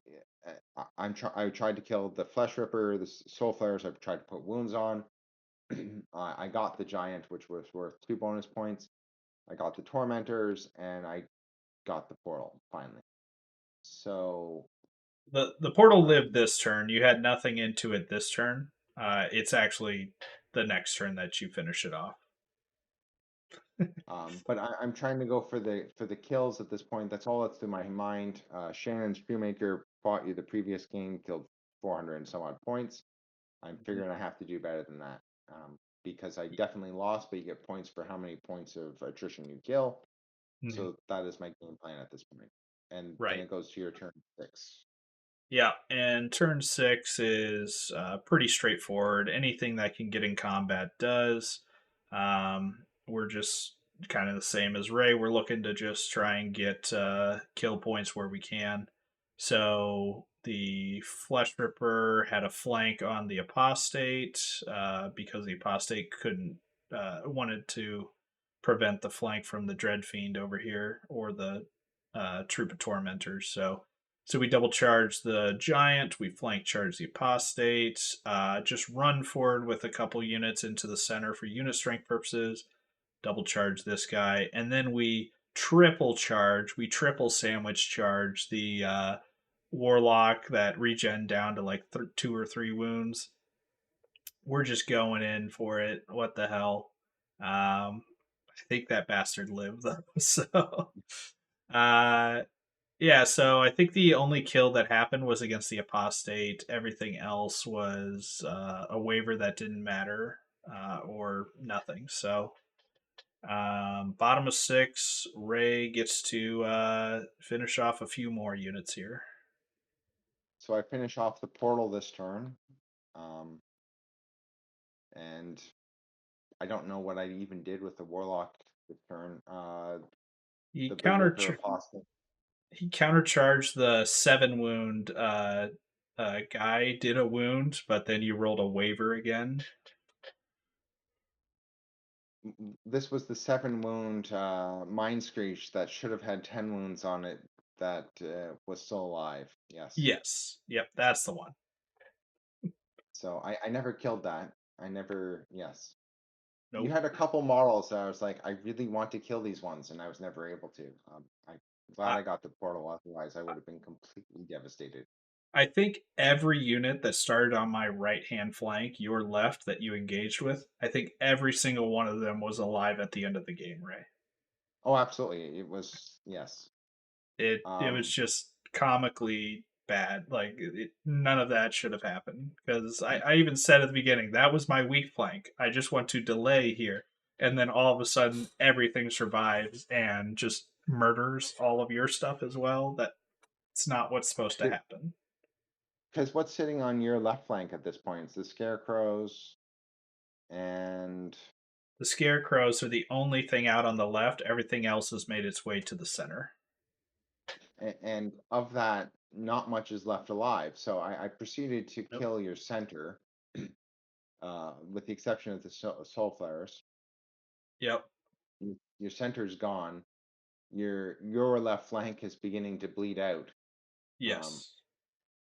I tried to kill the flesh ripper, the soul flares. I tried to put wounds on. I got the giant, which was worth 2 bonus points. I got the tormentors, and I got the portal finally. So The portal um, lived this turn. You had nothing into it this turn. It's actually the next turn that you finish it off. but I'm trying to go for the kills at this point. That's all that's through my mind. Shannon Shoemaker fought you the previous game, killed 400 and some odd points. I'm Mhm. figuring I have to do better than that because I definitely lost, but you get points for how many points of attrition you kill. Mhm. So that is my game plan at this point. And then Right. it goes to your turn 6. Yeah, and turn six is pretty straightforward. Anything that can get in combat does. We're just kind of the same as Ray. We're looking to just try and get kill points where we can. So the Flesh Ripper had a flank on the Apostate because the Apostate couldn't wanted to prevent the flank from the Dread Fiend over here or the Troop of Tormentors. So we double charge the giant, we flank charge the apostate, just run forward with a couple units into the center for unit strength purposes, double charge this guy, and then we we triple sandwich charge the warlock that regen down to like 2 or 3 wounds. We're just going in for it. What the hell? I think that bastard lived though. So uh yeah, so I think the only kill that happened was against the apostate. Everything else was a waiver that didn't matter or nothing. So bottom of six, Ray gets to finish off a few more units here. So I finish off the portal this turn. Um, and I don't know what I even did with the warlock this turn. He The counter berserker apostle. he countercharged the 7 wound guy. Did a wound, but then you rolled a waiver again. This was the 7 wound mind screech that should have had 10 wounds on it that was still alive. Yes. Yes, yep, that's the one. So I never killed that. I never. Yes. You Nope. had a couple models that I was like, I really want to kill these ones, and I was never able to. I'm glad I, I got the portal. Otherwise, I would have been completely devastated. I think every unit that started on my right hand flank, your left, that you engaged with, I think every single one of them was alive at the end of the game, Ray. Oh, absolutely. It was yes. It was Um, just comically bad. Like none of that should have happened because I even said at the beginning that was my weak flank. I just want to delay here, and then all of a sudden everything survives and just murders all of your stuff as well. That's not what's supposed to happen. because what's sitting on your left flank at this point? It's the scarecrows and The scarecrows are the only thing out on the left. Everything else has made its way to the center. and of that, not much is left alive. So I proceeded to Nope. kill your center, with the exception of the soul flares. Yep. Your center's gone. Your left flank is beginning to bleed out. Um, Yes.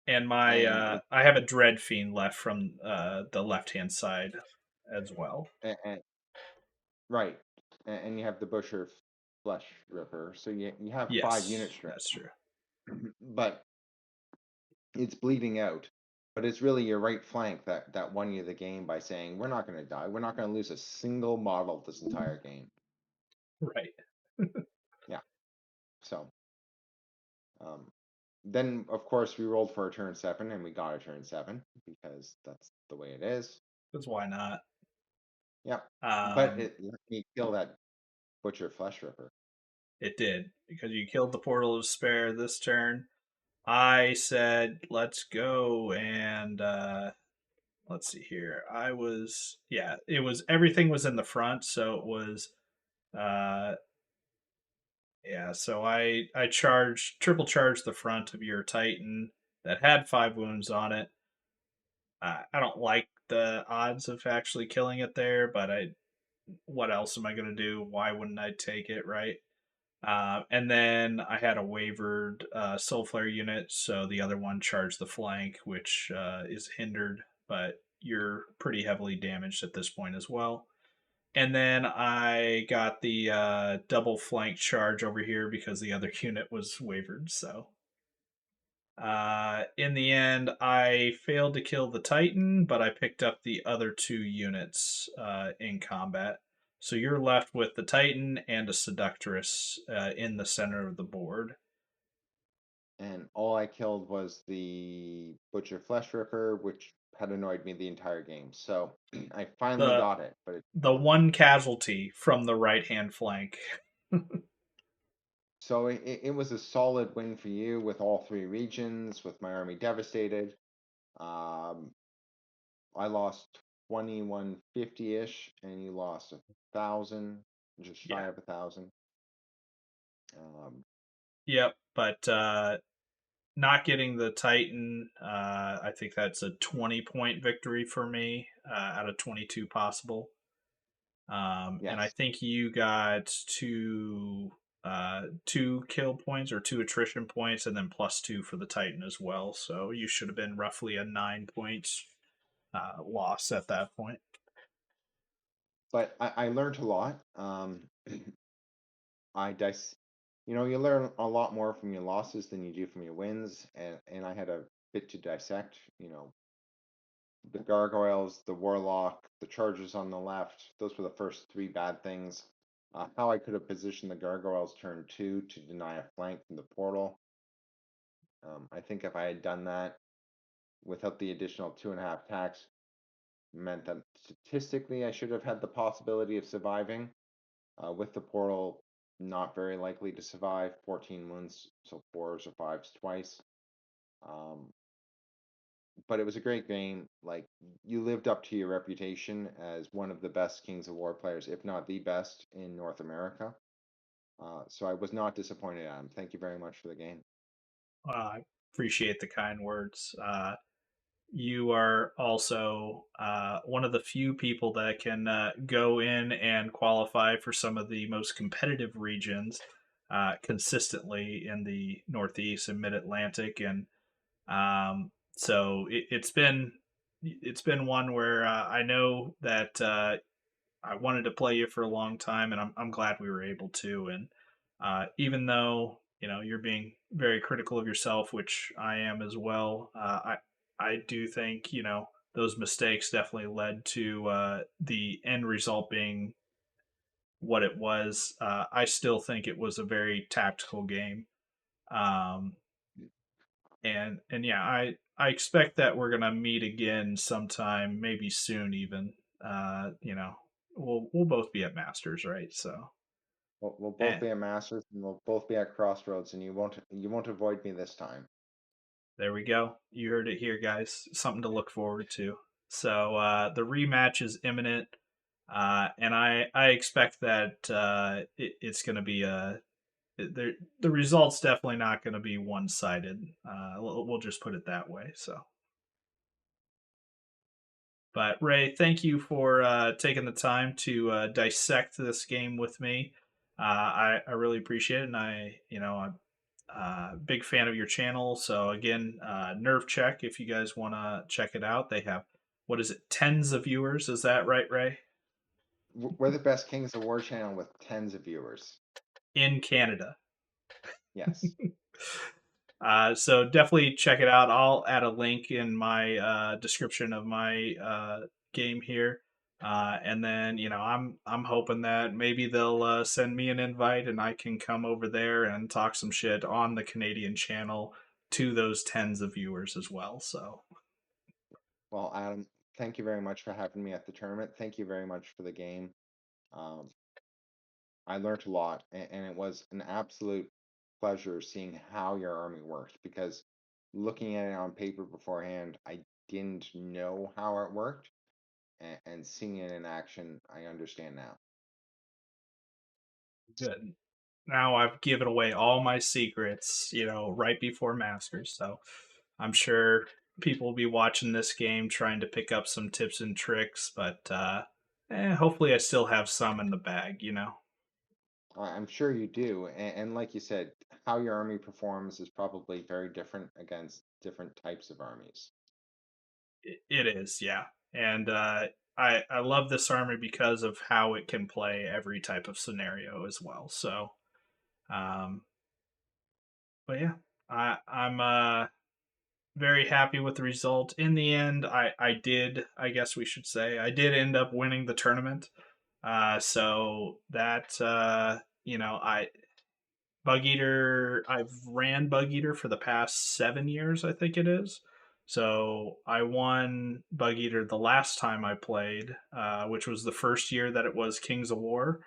And my and it I have a dread fiend left from the left hand side as well. and right, and you have the Busher flesh ripper. So you have 5 unit Yes, strength, that's true. but it's bleeding out. But it's really your right flank that won you the game by saying we're not going to die. We're not going to lose a single model this entire game. Right. Yeah. So um, then of course we rolled for a turn 7 and we got a turn 7 because that's the way it is. Because why not? Yeah. But Um, it let me kill that butcher flesh ripper. it did because you killed the portal of despair this turn. I said, "Let's go," and let's see here. I was yeah, it was everything was in the front, so it was uh yeah, so I charged triple charged the front of your Titan that had 5 wounds on it. I don't like the odds of actually killing it there, but I what else am I gonna do? Why wouldn't I take it, right? And then I had a wavered soul flare unit, so the other one charged the flank, which is hindered, but you're pretty heavily damaged at this point as well. And then I got the double flank charge over here because the other unit was wavered. So in the end, I failed to kill the Titan, but I picked up the other 2 units in combat. So you're left with the Titan and a Seductress in the center of the board. And all I killed was the Butcher Flesh Ripper, which had annoyed me the entire game. So I finally The got it, but it the one casualty from the right hand flank. so it was a solid win for you with all three regions, with my army devastated. Um, I lost 2150 ish, and you lost 1,000, just shy Yeah. of 1,000. Um, Yep. But not getting the Titan, I think that's a 20-point victory for me out of 22 possible. And I yes, think you got two kill points or 2 attrition points, and then +2 for the Titan as well. So you should have been roughly a 9 point loss at that point. but I learned a lot. I dice, you learn a lot more from your losses than you do from your wins, and I had a bit to dissect. The gargoyles, the warlock, the chargers on the left. Those were the first three bad things. How I could have positioned the gargoyles turn two to deny a flank from the portal. I think if I had done that without the additional 2.5 tax, meant that statistically I should have had the possibility of surviving. With the portal, not very likely to survive. 14 wounds, so fours or fives twice. Um, but it was a great game. Like, you lived up to your reputation as one of the best Kings of War players, if not the best in North America. So I was not disappointed, Adam. Thank you very much for the game. I appreciate the kind words. You are also one of the few people that can go in and qualify for some of the most competitive regions consistently in the Northeast and Mid Atlantic, and so it's been one where I know that I wanted to play you for a long time, and I'm glad we were able to. And even though you're being very critical of yourself, which I am as well, I do think those mistakes definitely led to the end result being what it was. I still think it was a very tactical game. Um, and yeah, I expect that we're gonna meet again sometime, maybe soon even. We'll both be at Masters, right? So We'll both and be at Masters, and we'll both be at Crossroads, and you won't avoid me this time. there we go. You heard it here, guys. Something to look forward to. So the rematch is imminent, and I expect that it's going to be the results definitely not going to be one sided. We'll just put it that way. So. But Ray, thank you for taking the time to dissect this game with me. I really appreciate it, and I'm a big fan of your channel. So again, Nerve Check if you guys want to check it out. They have what is it, tens of viewers? Is that right, Ray? We're the best Kings of War channel with tens of viewers. In Canada. Yes. So definitely check it out. I'll add a link in my description of my game here, and then I'm hoping that maybe they'll send me an invite and I can come over there and talk some shit on the Canadian channel to those tens of viewers as well. So Well, Adam, thank you very much for having me at the tournament. Thank you very much for the game. Um, I learned a lot, and it was an absolute pleasure seeing how your army worked because looking at it on paper beforehand, I begin to know how it worked, and seeing it in action, I understand now. Good. Now I've given away all my secrets, right before Masters. So I'm sure people will be watching this game trying to pick up some tips and tricks, but hopefully I still have some in the bag. I'm sure you do, and like you said, how your army performs is probably very different against different types of armies. It is, yeah. And I love this army because of how it can play every type of scenario as well. So, um, but yeah, I'm very happy with the result. In the end, I did, I guess we should say, I did end up winning the tournament. So that I Bugeater, I've ran Bugeater for the past 7 years, I think it is. So I won Bugeater the last time I played, which was the first year that it was Kings of War.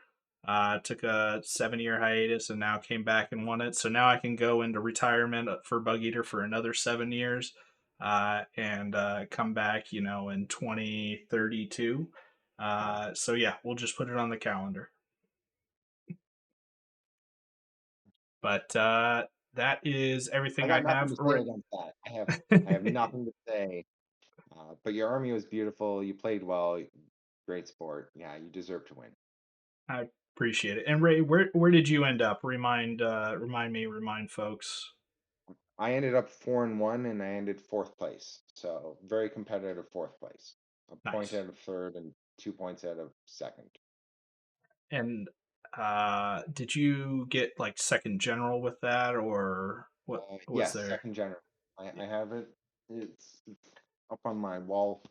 Took a 7 year hiatus and now came back and won it. So now I can go into retirement for Bugeater for another 7 years and come back, in 2032. So yeah, we'll just put it on the calendar. But that is I everything I got nothing have. to say against that. I have nothing to say. But your army was beautiful. You played well. Great sport. Yeah, you deserve to win. I appreciate it. And Ray, where did you end up? Remind folks. I ended up 4-1, and I ended fourth place. So very competitive fourth place. A point Nice. out of third and 2 points out of second. And did you get like second general with that, or what was Yes, there? second general. I have it. It's up on my wall.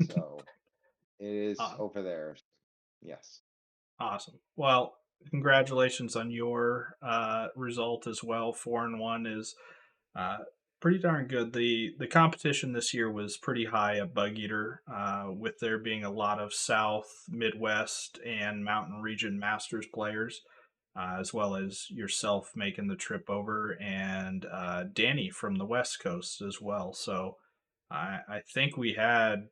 So it is Uh, over there. Yes. awesome. Well, congratulations on your result as well. 4-1 is Uh, pretty darn good. The competition this year was pretty high at Bug Eater, with there being a lot of South, Midwest, and Mountain Region Masters players, as well as yourself making the trip over, and Danny from the West Coast as well. So I think we had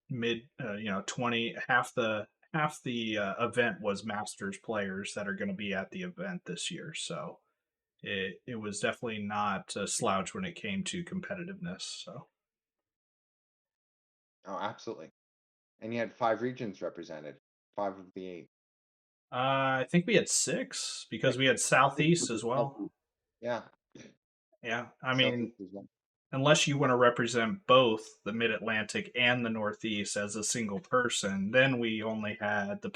20 half the event was Masters players that are going to be at the event this year. So it was definitely not a slouch when it came to competitiveness. So Oh, absolutely. And you had five regions represented, five of the eight. I think we had six because we Six. had Six Southeast with the as well. Southeast. Yeah, Yeah, I mean, Southeast as well. unless you want to represent both the Mid Atlantic and the Northeast as a single person, then we only had the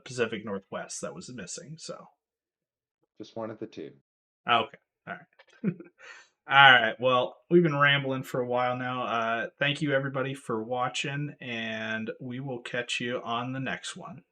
Pacific Northwest that was missing. So Just one of the two. okay, all right. All right. Well, we've been rambling for a while now. Thank you, everybody, for watching, and we will catch you on the next one.